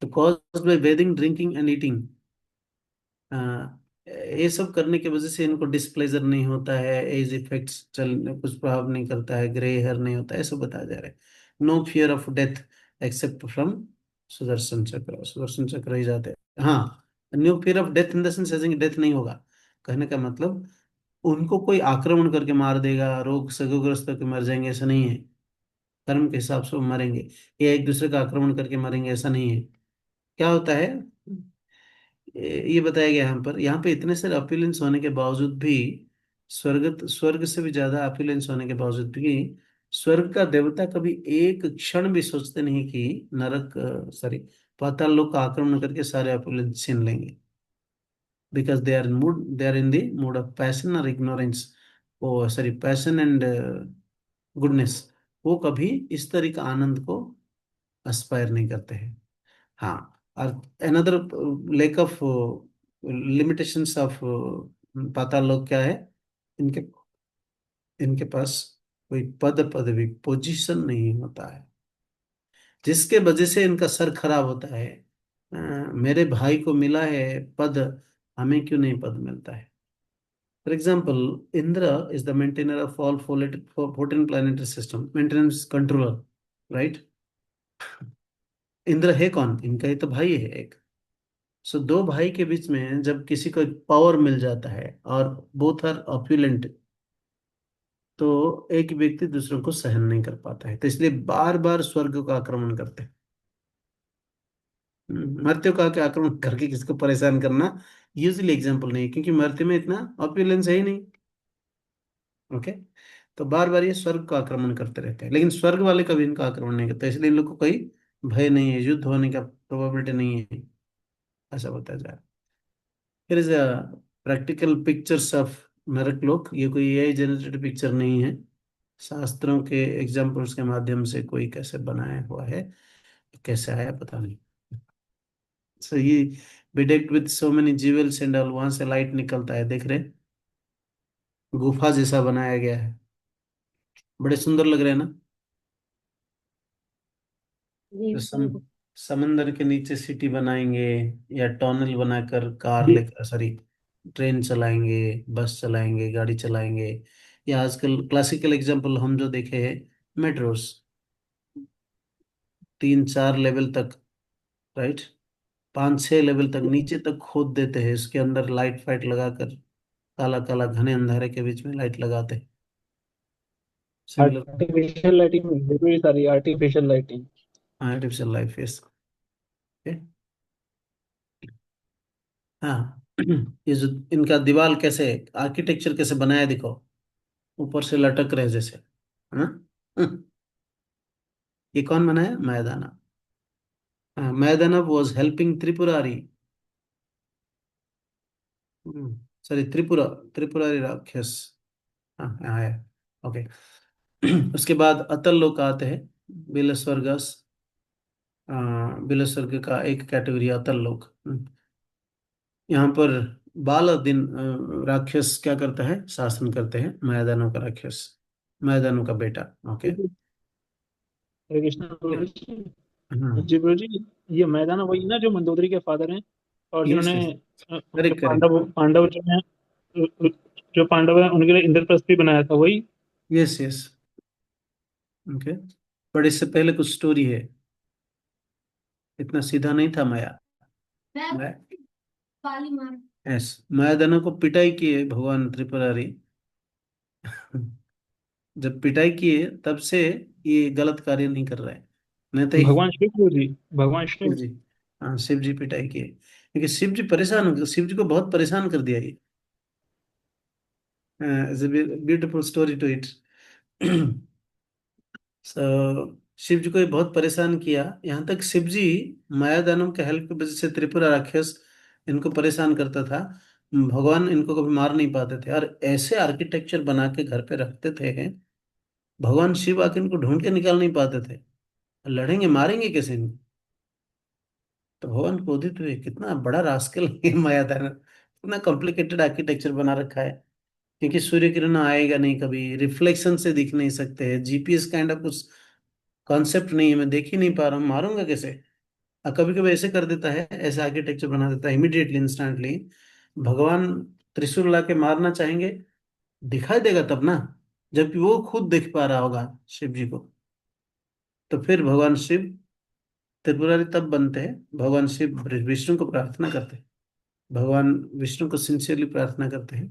तो caused by bathing, drinking and eating, ये सब करने की वजह से इनको डिस्प्लेजर नहीं होता है, एज इफेक्ट्स चल कुछ प्रभाव नहीं करता है, ग्रे हेयर नहीं होता है, ऐसा बताया जा रहा है। No fear of death except from Sudarshan Chakra, Sudarshan Chakra ही जाते हैं। हाँ, new fear of death in the sense death नहीं होगा, कहने का मतलब उनको कोई आक्रमण करके मार देगा, रोग से ग्रस्त होकर मर जाएंगे, ऐसा नहीं है। कर्म के हिसाब से वो मरेंगे, या एक दूसरे का आक्रमण करके मरेंगे, ऐसा नहीं है। क्या होता है, ये बताया गया यहाँ पे इतने सारे अपीलेंस होने के बावजूद भी, स्वर्ग से भी ज्यादा अपीलेंस होने के बावजूद भी स्वर्ग का देवता कभी एक क्षण भी सोचते नहीं कि नरक, सॉरी, पाताल लोक का आक्रमण करके सारे अपीलेंस छीन लेंगे, because they are in the mood of passion और ignorance, oh sorry, passion and goodness. वो कभी इस तरह का आनंद को एस्पायर नहीं करते हैं। हाँ, और another lake of limitations of Patal Lok क्या है, इनके इनके पास कोई पद पदवी पोजीशन नहीं होता है, जिसके वजह से इनका सर खराब होता है। मेरे भाई को मिला है पद, हमें क्यों नहीं पद मिलता है। For example, Indra is the maintainer of all 14 planetary system, maintenance controller, right. Indra है कौन, इनका ही तो भाई है एक। सो दो भाई के बीच में जब किसी को पावर मिल जाता है और बोथ आर ऑप्युलेंट, तो एक व्यक्ति दूसरों को सहन नहीं कर पाता है, तो इसलिए बार बार स्वर्ग का आक्रमण करते हैं। मर्त्यों का के आक्रमण करके किसको परेशान करना यूजली एग्जाम्पल नहीं है, क्योंकि मर्त्य में इतना ऑप्युलेंस है ही नहीं। ओके, तो बार बार ये स्वर्ग का आक्रमण करते रहते हैं, लेकिन स्वर्ग वाले कभी इनका आक्रमण नहीं करते, इसलिए इन लोग को कोई भय नहीं है, युद्ध होने का प्रोबेबिलिटी नहीं है, ऐसा बताया जा रहा है। फिर इज प्रैक्टिकल पिक्चर्स ऑफ नरक लोक, ये कोई एआई जनरेटेड पिक्चर नहीं है, शास्त्रों के एग्जाम्पल्स के माध्यम से कोई कैसे बनाया हुआ है, कैसे आया पता नहीं। सो ये bedecked with so many jewels and all, वहां से लाइट निकलता है, देख रहे हैं? गुफा जैसा बनाया गया है, बड़े सुंदर लग रहे हैं ना। जी तो बिल्कुल। समंदर के नीचे सिटी बनाएंगे, या टनल बनाकर कार जी लेकर, सॉरी, ट्रेन चलाएंगे, बस चलाएंगे, गाड़ी चलाएंगे, या आजकल क्लासिकल एग्जांपल हम जो देखे हैं, मेट्रोस 3-4 लेवल तक, राइट, 5-6 लेवल तक नीचे तक खोद देते हैं, इसके अंदर लाइट फाइट लगाकर, काला काला घने अंधेरे के बीच में लाइट लगाते हैं। सिमिलर आर्टिफिशियल लाइटिंग, बिल्कुल सारी artificial lighting. Artificial life, yes. हाँ, ये जो इनका दीवार कैसे, आर्किटेक्चर कैसे बनाया देखो, ऊपर से लटक रहे जैसे, है ना। हम्म, ये कौन बनाया, मैदाना। हाँ, मैदाना was helping Tripurari, sorry, Tripurari राक्षस। हाँ, हाँ है, ओके। उसके बाद अतल लोक आते हैं, बिलस्वर्गस, बिलस्वर्ग का एक कैटेगरी अतल लोक। यहाँ पर बाल दिन राक्षस क्या करता है, शासन करते हैं, मैदानों का राक्षस, मैदानों का बेटा। ओके, हरे कृष्ण प्रभु जी। हाँ, जी प्रभु जी, ये मैदान वही ना जो मंदोदरी के फादर हैं, और यस जिन्होंने यस, जो करेक्ट करेक्ट, पांडव जो हैं, जो पांडव हैं उनके लिए इंद्रप्रस्थ भी बनाया था वही। Yes yes, okay. बट इससे पहले कुछ स्टोरी है, इतना सीधा नहीं था माया। मैं यस, मायादानों को पिटाई की है भगवान त्रिपुरारी। जब पिटाई की है तब से ये गलत कार्य नहीं कर रहे हैं, नहीं तो भगवान शिव प्रभु जी, भगवान शिव शिव। जी, हाँ, शिव जी पिटाई किए, क्योंकि शिव जी परेशान, शिव जी को बहुत परेशान कर दिया ये। Beautiful story to it. Shiv ji को ये बहुत परेशान किया, यहाँ तक शिव जी माया दानव के हेल्प की वजह से त्रिपुरा राक्षस इनको परेशान करता था, भगवान इनको कभी मार नहीं पाते थे, और ऐसे आर्किटेक्चर बना के घर पे रखते थे भगवान शिव आके इनको ढूंढ के निकाल नहीं पाते थे, लड़ेंगे मारेंगे कैसे इनको? तो भगवान क्रोधित हुए, कितना बड़ा रास्कल है मायादान, इतना कॉम्प्लिकेटेड आर्किटेक्चर बना रखा है, क्योंकि सूर्य किरण आएगा नहीं, कभी रिफ्लेक्शन से दिख नहीं सकते हैं, जीपीएस काइंड ऑफ कुछ कॉन्सेप्ट नहीं है, मैं देख ही नहीं पा रहा हूँ, मारूंगा कैसे? कभी कभी ऐसे कर देता है, ऐसा आर्किटेक्चर बना देता है इमीडिएटली, इंस्टेंटली। भगवान त्रिशूल ला के मारना चाहेंगे, दिखाई देगा तब ना, जबकि वो खुद देख पा रहा होगा शिव जी को। तो फिर भगवान शिव त्रिपुरारी तब बनते हैं, भगवान शिव विष्णु को प्रार्थना करते हैं, भगवान विष्णु को सिंसियरली प्रार्थना करते हैं।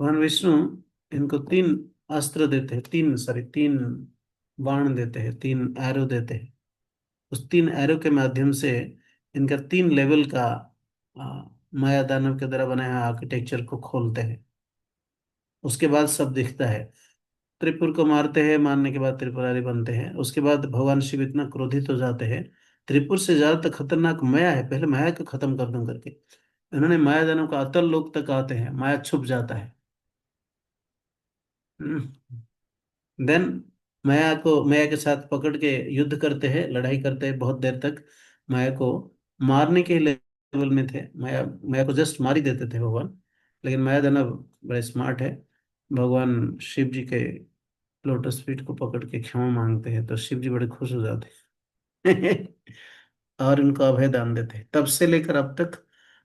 भगवान विष्णु इनको 3 अस्त्र देते हैं, 3 बाण देते हैं, 3 एरो देते हैं। उस 3 एरो के माध्यम से इनका 3 लेवल का माया दानव के द्वारा बनाया आर्किटेक्चर को खोलते हैं। उसके बाद सब दिखता है, त्रिपुर को मारते हैं, मारने के बाद त्रिपुरारी बनते हैं। उसके बाद भगवान शिव इतना क्रोधित हो जाते हैं, त्रिपुर से ज्यादा तो खतरनाक माया है, पहले माया को खत्म कर दूं करके इन्होंने माया दानव का अतल लोक तक आते हैं, माया छुप जाता है। देन माया के साथ पकड़ के युद्ध करते हैं, लड़ाई करते हैं बहुत देर तक। माया को मारने के लेवल में थे, माया माया को जस्ट मार ही देते थे भगवान। लेकिन माया दानव बड़े स्मार्ट है, भगवान शिव जी के लोटस फीट को पकड़ के क्षमा मांगते हैं, तो शिव जी बड़े खुश हो जाते हैं और इनको अभय दान देते हैं। तब से लेकर अब तक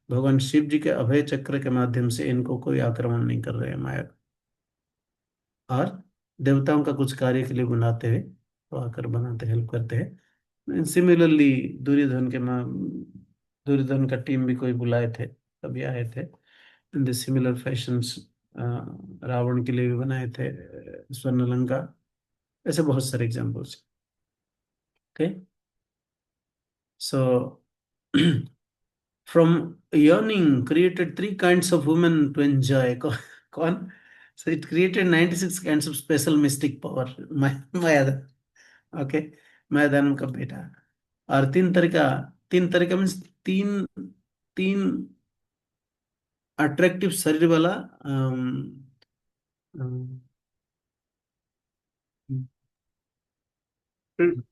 भगवान शिव जी के अभय चक्र के माध्यम से इनको कोई आक्रमण नहीं कर रहे हैं माया, और देवताओं का कुछ कार्य के लिए बुलाते हैं तो आकर बनाते, हेल्प करते हैं। सिमिलरली दुर्योधन के माँ, दुर्योधन का टीम भी कोई बुलाए थे, कभी आए थे in the similar fashions. Ravan के लिए भी बनाए थे स्वर्णलंका, ऐसे बहुत सारे examples. Okay, so from yearning created 3 kinds of women to enjoy. कौन? So it created 96 kinds of special mystic power. Mayadan, okay, Mayadan का बेटा। और 3 तरीका मीन्स तीन तीन अट्रैक्टिव शरीर वाला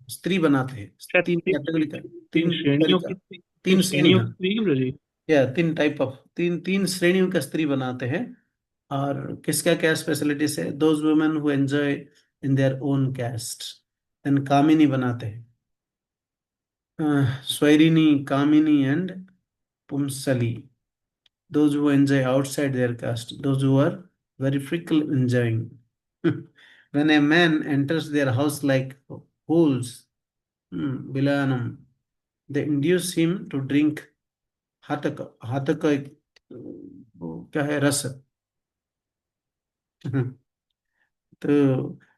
स्त्री बनाते हैं। शायद 3 तीन कैटेगरी का, तीन 3 श्रेणियों तरीका, की 3 श्रेणियों श्रेणियां, की स्त्री है ब्रजी। या 3 टाइप ऑफ, तीन श्रेणियों का स्त्री बनाते हैं। और किसका क्या स्पेशलिटीज है? Those women who enjoy in their own caste, then Kamini बनाते हैं, Svairini, Kamini and Punsali. Those who enjoy outside their caste, those who are very fickle enjoying. When a man enters their house like fools, Bilanam, they induce him to drink हाथक। हाथक एक वो क्या है, रस। तो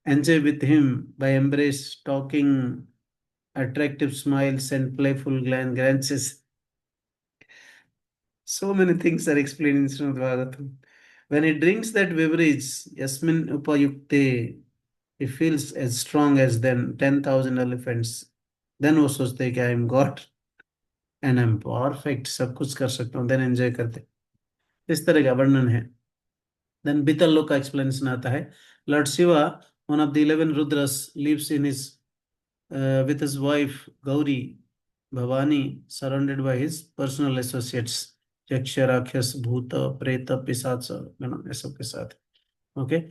enjoy with him by embrace, talking, attractive smiles, and playful glances. So many things are explained in Srimad Bhagavatam. When he drinks that beverage, Yasmin Upayukte, he feels as strong as then 10,000 elephants. Then वो सोचते हैं कि I am God and I am perfect, सब कुछ कर सकता हूँ, then enjoy करते। इस तरह का वर्णन है। देन बीतल लोक का एक्सप्लेनेशन आता है। Lord Shiva, one of the 11 Rudras, lives in his with his wife Gauri Bhavani, surrounded by his personal associates यक्ष, राक्षस, भूत, प्रेत, पिशाच, ये सब के साथ। Okay,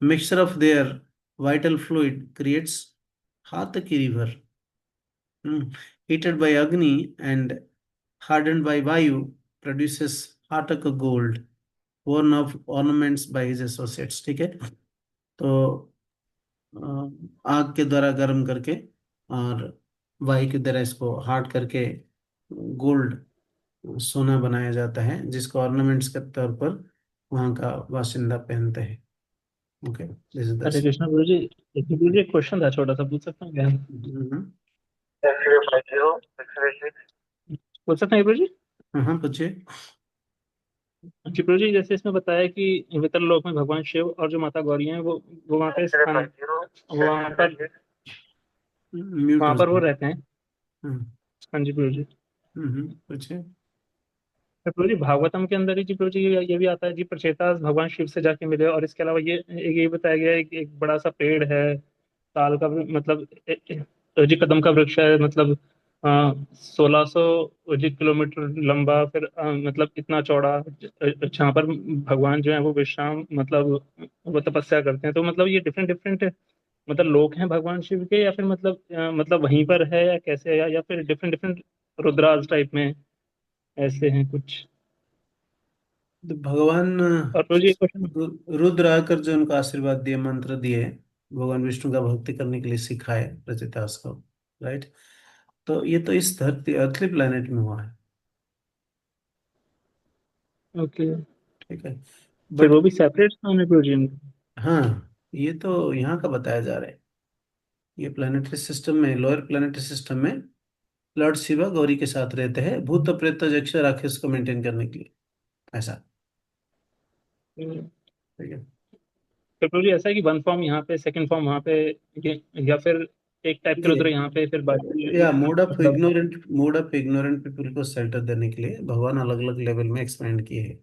mixture of their vital fluid creates Hataki river, heated by Agni and hardened by Vayu, produces Hataka gold, worn of ornaments by his associates। ठीक है, तो आग के द्वारा गर्म करके और वायु के द्वारा इसको हार्ड करके गोल्ड, सोना बनाया जाता है, जिसको ऑर्नामेंट्स के तौर पर वहाँ का बाशिंदा पहनते हैं। ओके, दिस इज हरे दस। कृष्णा गुरुजी। गुरुजी एक क्वेश्चन था छोटा सा, पूछ सकता हूँ क्या? पूछ सकता हूँ गुरुजी? हाँ, पूछिए। जी गुरुजी, जैसे इसमें बताया कि वितर लोक में भगवान शिव और जो माता गौरी हैं वो वहाँ पे स्थान, म्यूट वहाँ हो पर वो जाए। रहते हैं। हाँ जी गुरुजी। पूछिए। तो गुरुजी भागवतम के अंदर ही जी गुरुजी ये भी आता है जी, प्रचेतास भगवान शिव से जाके मिले, और इसके अलावा ये बताया गया है कि एक बड़ा सा पेड़ है ताल का मतलब जी कदम का वृक्ष है, मतलब 1600 जी किलोमीटर लंबा, फिर मतलब इतना चौड़ा, जहाँ पर भगवान जो है वो विश्राम मतलब वो तपस्या करते हैं। तो मतलब ये डिफरेंट डिफरेंट मतलब लोक हैं भगवान शिव के, या फिर मतलब मतलब वहीं पर है, या कैसे है, या फिर डिफरेंट डिफरेंट रुद्राज टाइप में ऐसे हैं कुछ। तो भगवान और मुझे एक क्वेश्चन। रुद्र आकर जो उनको आशीर्वाद दिए, मंत्र दिए, भगवान विष्णु का भक्ति करने के लिए सिखाए रचितास को, राइट? तो ये तो इस धरती अर्थली प्लेनेट में हुआ है, ओके। ठीक है। फिर बट वो भी सेपरेट स्थान है प्रोजीन। हाँ, ये तो यहाँ का बताया जा रहा है। ये प्लानिटरी सिस्टम में, लोअर प्लानिटरी सिस्टम में लॉर्ड शिवा गौरी के साथ रहते हैं, भूत प्रेत यक्ष राक्षस को मेंटेन करने के लिए, ऐसा, ठीक है। फिर प्रोजी ऐसा है कि वन फॉर्म यहाँ पे, सेकंड फॉर्म वहाँ पे, या फिर एक टाइप के रुद्र यहाँ पे, फिर बाकी या मतलब। मोड ऑफ इग्नोरेंट पीपल को शेल्टर देने के लिए भगवान अलग अलग लेवल में एक्सपेंड किए हैं,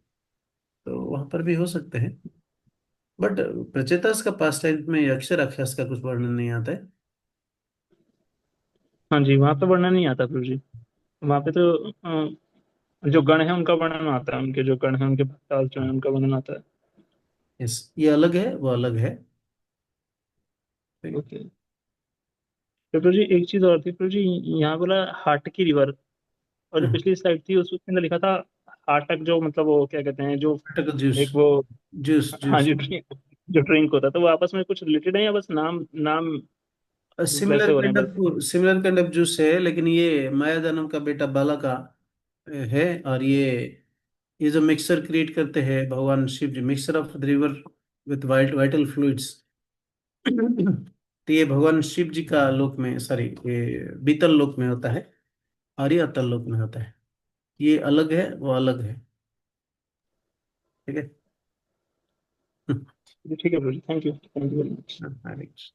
तो वहां पर भी हो सकते हैं। बट प्रचेतास का पास टाइम में यक्ष राक्षस का कुछ वर्णन नहीं आता है। हाँ जी, वहाँ पे वर्णन नहीं आता प्रोजी। वहाँ पे तो जो गण है उनका वर्णन आता है, उनके जो गण है, उनके भक्ताल जो है उनका वर्णन आता है। यस, ये अलग है, वो अलग है, ठीक है। ओके। तो प्रोजी एक चीज और थी प्रोजी, यहाँ बोला हाटकी रिवर, और जो हाँ, पिछली स्लाइड थी उसके अंदर लिखा था हाटक, जो मतलब वो क्या कहते हैं, जो टक जूस, एक वो, जूस हाँ जूस। जी, ड्रिंक, जो ड्रिंक होता है, तो वो आपस में कुछ रिलेटेड है या बस नाम नाम वैसे सिमिलर हो रहे काइंड हैं बस? Of similar kind of juice है, लेकिन ये माया दानव का बेटा बाला का है। और ये जो मिक्सचर क्रिएट करते हैं भगवान Shiv ji, mixture of river with vital fluids, तो ये भगवान शिव जी का लोक में, सॉरी, ये बीतल लोक में होता है, और ये अतल लोक में होता है। ये अलग है, वो अलग है, ठीक है। ठीक है bro, thank you very much.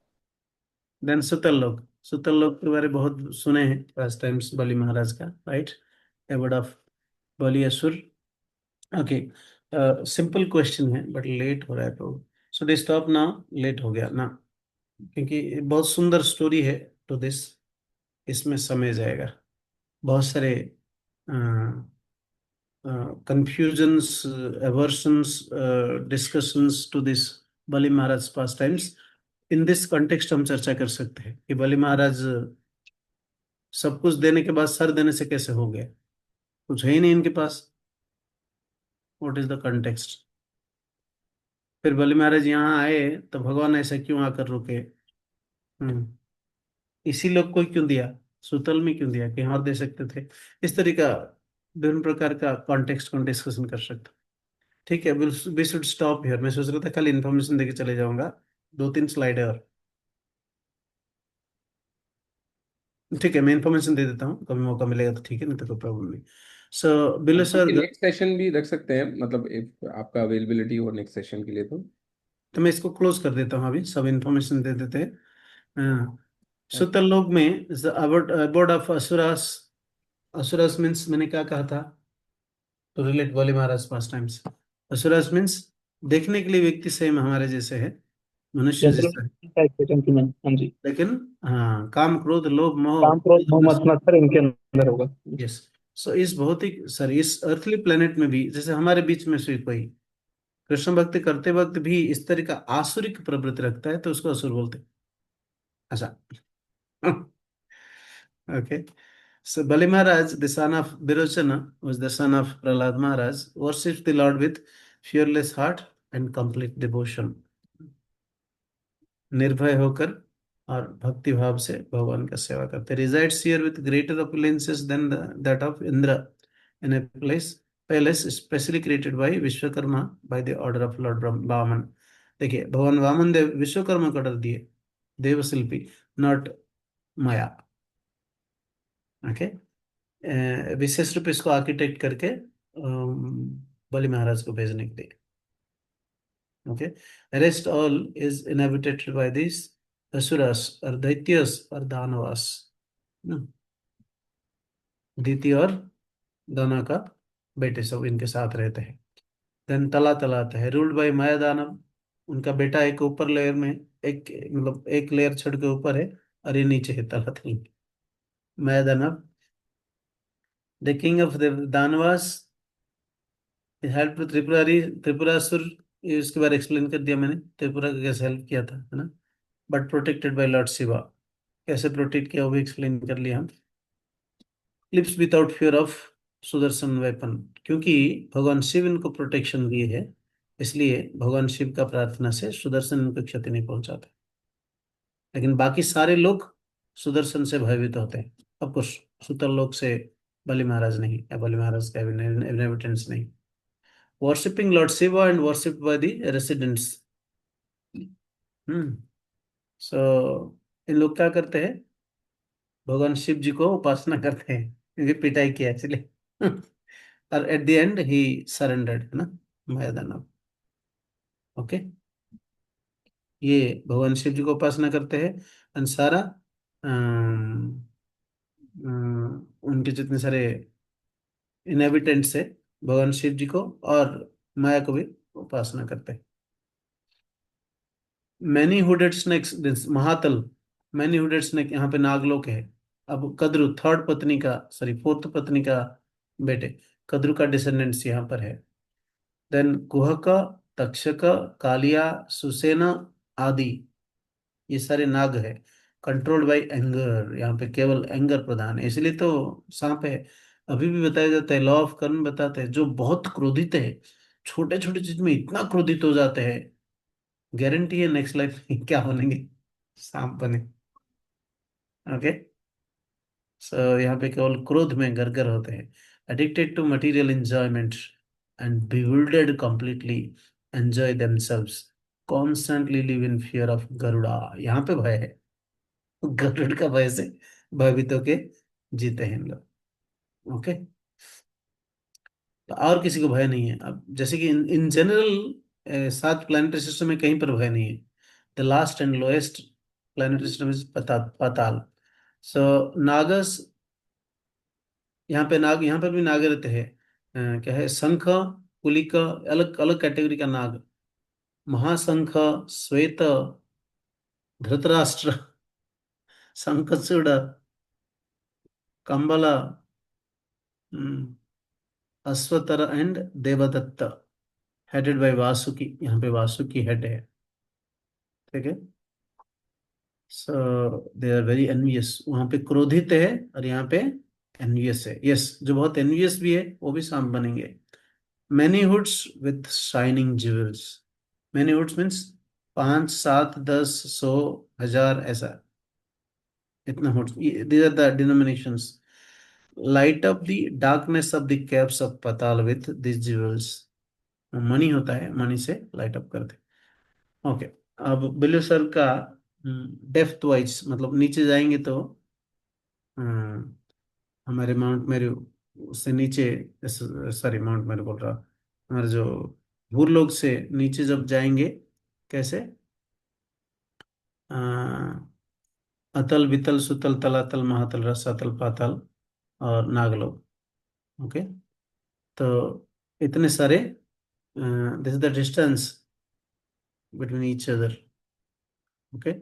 Then Sutal Lok, सुतल लोक के बारे में बहुत सुने हैं फर्स्ट टाइम्स, बलि महाराज का, राइट? एवोड ऑफ बलि असुर। ओके, सिंपल क्वेश्चन है बट लेट हो रहा है तो सो दे स्टॉप नाउ, लेट हो गया ना, क्योंकि बहुत सुंदर स्टोरी है तो दिस, इसमें समय जाएगा। बहुत सारे confusions, aversions, discussions to this Bali Maharaj pass times. In this context हम चर्चा कर सकते हैं कि बलि महाराज सब कुछ देने के बाद सर देने से कैसे हो गए, कुछ है ही नहीं इनके पास, व्हाट इज द कंटेक्स्ट। फिर बलि महाराज यहाँ आए तो भगवान ऐसा क्यों आकर रुके, इसी लोग को क्यों दिया, सुतल में क्यों दिया, कहीं और दे सकते थे। इस तरीका विभिन्न प्रकार का कॉन्टेक्स्ट को डिस्कशन कर सकते हैं। ठीक है, वी शुड स्टॉप हियर। मैं सोच रहा था खाली इन्फॉर्मेशन देके चले जाऊंगा, दो तीन स्लाइड है और, ठीक है, मैं इन्फॉर्मेशन दे देता हूँ, कभी मौका मिलेगा तो ठीक है, नहीं तो कोई प्रॉब्लम नहीं। सो बल्कि बिलेसर, नेक्स्ट सेशन भी रख सकते हैं, मतलब इफ आपका अवेलेबिलिटी हो नेक्स्ट सेशन के लिए तो। तो मैं इसको क्लोज कर देता हूँ, अभी सब इन्फॉर्मेशन दे देते हैं। हाँ, हाँ, सुतल लोक में abode of Asuras, Asuras means मैंने क्या कहा था, टू रिलेट बोले महाराज पास टाइम्स। असुरास मीन्स देखने के लिए व्यक्ति सेम हमारे जैसे है, मनुष्य जैसे जैसा है, टाइप के gentleman, हाँ जी। लेकिन हाँ, काम क्रोध लोभ काम मोह, क्रोध मोह मत मत्सर इनके अंदर होगा। यस। सो इस भौतिक, सॉरी, इस अर्थली प्लेनेट में भी जैसे हमारे बीच में से कोई कृष्ण भक्ति करते वक्त भी इस तरह का आसुरिक प्रवृत्ति रखता है तो उसको असुर बोलते हैं, ऐसा। Okay, so Bali Maharaj, the son of Birochana, was the son of Prahlad Maharaj, worships the Lord with fearless heart and complete devotion, निर्भय होकर और भक्ति भाव से भगवान का सेवा करते। resides here with greater opulences than that of Indra in a palace specially created by Vishwakarma by the order of Lord Vaman. देखिए, भगवान वामन देव विश्वकर्मा को ऑर्डर दिए, देवशिल्पी, नॉट माया। ओके, विशेष रूप इसको आर्किटेक्ट करके बलि महाराज को भेजने के लिए। Okay, rest all is inhabited by this asuras और दैत्यस और दानवास, दिति और दाना का बेटे सब इनके साथ रहते हैं। देन तला तला आता है, रूल्ड बाय माया दानव, उनका बेटा एक ऊपर लेयर में, एक मतलब एक लेयर छड़ के ऊपर है और ये नीचे है तलातल में। मैं Danav, the king of the Danavas help Tripurari, Tripurasur, ये इसके बारे एक्सप्लेन कर दिया मैंने, त्रिपुरा का कैसे हेल्प किया था, है ना। But protected by Lord Shiva, कैसे प्रोटेक्ट किया वो भी एक्सप्लेन कर लिया हम। Lips without fear of Sudarshan weapon, क्योंकि भगवान शिव इनको प्रोटेक्शन दिए है, इसलिए भगवान शिव का प्रार्थना से सुदर्शन इनको क्षति नहीं पहुंचाते। लेकिन बाकी सारे लोग सुदर्शन से भयभीत होते हैं। अब कुछ सुतल लोक से बलि महाराज नहीं, या बलि महाराज का इनहेबिटेंट्स नहीं। Worshipping lord Shiva and worship by the residents. So इन लोग क्या करते हैं, भगवान शिव जी को उपासना करते हैं, क्योंकि पिटाई किया इसलिए। और at the and he surrendered, है ना, माया दानव। ओके, ये भगवान शिव जी को उपासना करते हैं। एंड सारा उनके जितने सारे इनहेबिटेंट्स है, भगवान शिव जी को और माया को भी उपासना करते हैं। Many hooded snakes, Mahatal, many hooded snake, यहाँ पे नागलोक है। अब कद्रु थर्ड पत्नी का, सॉरी फोर्थ पत्नी का बेटे, कद्रु का डिसेंडेंट्स यहाँ पर है। देन कुहक, तक्षक, कालिया, सुसेना आदि, ये सारे नाग है। कंट्रोल्ड बाय एंगर, यहाँ पे केवल एंगर प्रधान है, इसलिए तो सांप है। अभी भी बताया जाता है, लॉ ऑफ कर्म बताते हैं, जो बहुत क्रोधित है, छोटे छोटे चीज में इतना क्रोधित हो जाते हैं, गारंटी है नेक्स्ट लाइफ में क्या बनेंगे, सांप बने। ओके, सो यहाँ पे केवल क्रोध में गरगर होते हैं। Addicted to material enjoyment and bewildered completely enjoy themselves, constantly live in fear of Garuda, यहाँ पे भय है, गरुड़ का भय से भयभीत होके जीते हैं इन लोग। ओके, तो और किसी को भय नहीं है। अब जैसे कि इन जनरल 7 प्लानिटरी सिस्टम में कहीं पर भय नहीं है। The last and lowest planetary system is Patal. So Nagas, यहाँ पे नाग, यहाँ पर भी नाग रहते हैं। क्या है, शंख, कुलिक, अलग अलग कैटेगरी का नाग। महाशंख, श्वेत, Dhritarashtra, Shankhachud, Kambal, Ashvatar and Devadatta, headed by Vasuki, यहाँ पे वासुकी हेड है। ठीक है, so they are very envious, वहां पे क्रोधित है और यहाँ पे एनवियस है। यस, जो बहुत एनवियस भी है वो भी सांप बनेंगे। Many hoods with shining jewels, many hoods means 5, 7, 10, 100, 1000 ऐसा, इतना hoods, these are the denominations. Light up the darkness of the caps of Patal with this jewels, मणि होता है, मणि से लाइट अप करते। ओके, अब बिलीसर का डेप्थ वाइज, मतलब नीचे जाएंगे तो हम्म, हमारे माउंट मेरू से नीचे, सॉरी माउंट मेरू बोल रहा, हमारे जो भूरलोक से नीचे जब जाएंगे, कैसे, अतल, वितल, सुतल, तलातल, महातल, रसातल, पाताल और नागलोक। ओके, तो इतने सारे, this is the distance between each other. Okay,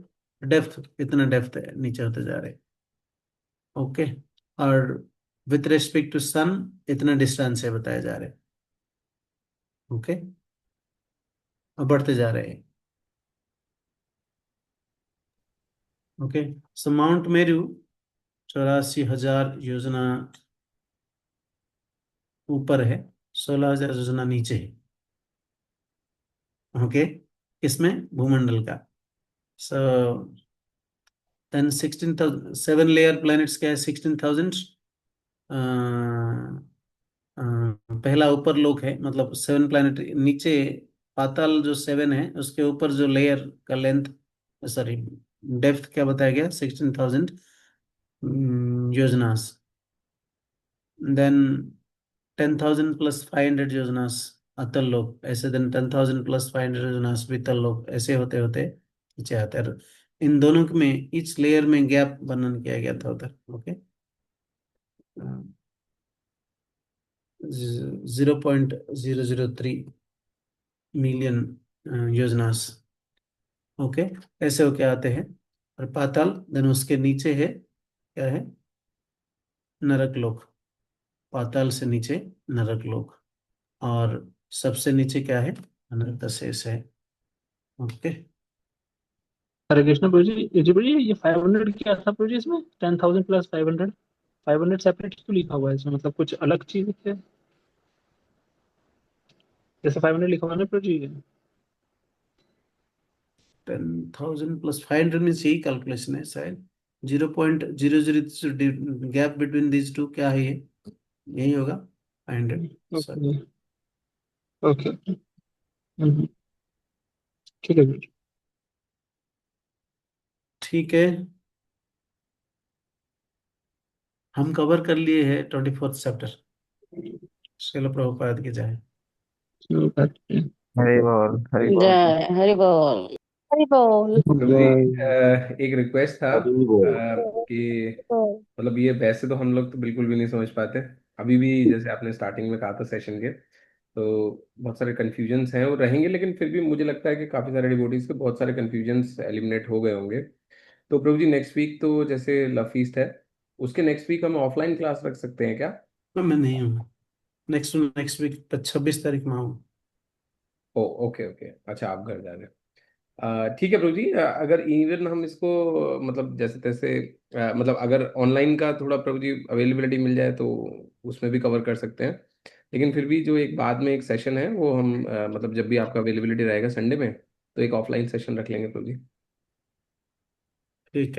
depth, इतना डेप्थ है, नीचे होते जा रहे। ओके, और विथ रेस्पेक्ट टू सन इतना डिस्टेंस है बताया जा रहे। ओके, और बढ़ते जा रहे हैं। ओके, सो माउंट मेरू 84,000 योजना ऊपर है, 16,000 योजना नीचे है। ओके, किसमें, भूमंडल का। सो देन 16,000, 7 लेयर प्लैनेट्स क्या है, 16,000। पहला ऊपर लोक है, मतलब 7 प्लैनेट नीचे, पाताल जो 7 है उसके ऊपर जो लेयर का लेंथ, सॉरी डेप्थ क्या बताया गया, 16,000 योजनास। देन 10,000 प्लस 500 योजनास अतल लोक, ऐसे देन 10,000 प्लस 500 योजनास वितल लोक, ऐसे होते होते नीचे आते हैं। इन दोनों में इच लेयर में गैप वर्णन किया गया था उधर। ओके, 0.003 मिलियन योजनास। ओके, ऐसे होके आते हैं। और पाताल, देन उसके नीचे है, क्या है? नरक लोक। पाताल से नीचे नरक लोक। और सबसे नीचे क्या है? अनंत शेष है। ओके। हरे कृष्ण प्रभु जी, जी प्रभु जी, ये 500 क्या था प्रभु जी इसमें? 10,000 प्लस 500, 500 सेपरेट क्यों लिखा हुआ है इसमें? मतलब कुछ अलग चीज है? जैसे 500 लिखा हुआ है ना प्रभु जी। 10,000 प्लस 500 मीन्स यही कैलकुलेशन है शायद। 0.00 गैप बिटवीन दीज टू, क्या है ये? यही होगा 500। सॉरी। Okay okay. हम्म, ठीक है प्रभु जी। ठीक है, हम कवर कर लिए हैं 24th चैप्टर। श्रील प्रभुपाद की जाए। चलो, बात है। हरी बोल, हरी बोल। जय हरि बोल। हरि बोल। प्रभु जी, एक रिक्वेस्ट था हरी बोल। कि मतलब ये वैसे तो हम लोग तो बिल्कुल भी नहीं समझ पाते अभी भी, जैसे आपने स्टार्टिंग में कहा था सेशन के, तो बहुत सारे कन्फ्यूजन्स हैं और रहेंगे, लेकिन फिर भी मुझे लगता है कि काफ़ी सारे डिवोटीज के बहुत सारे कन्फ्यूजन्स एलिमिनेट हो गए होंगे। तो प्रभु जी, नेक्स्ट वीक तो जैसे लव फीस्ट है, उसके नेक्स्ट वीक हम ऑफलाइन क्लास रख सकते हैं क्या? तो मैं नहीं हूँ। नेक्स्ट नेक्स्ट वीक 26 तारीख में हूँ। ओ, ओके ओके, अच्छा आप घर जा रहे हैं। ठीक है प्रभु जी, अगर इवन हम इसको मतलब जैसे तैसे मतलब अगर ऑनलाइन का थोड़ा प्रभु जी अवेलेबिलिटी मिल जाए तो उसमें भी कवर कर सकते हैं, लेकिन फिर भी जो एक बाद में एक सेशन है वो हम मतलब जब भी आपका अवेलेबिलिटी रहेगा संडे में, तो एक ऑफलाइन सेशन रख लेंगे प्रभु जी। ठीक है।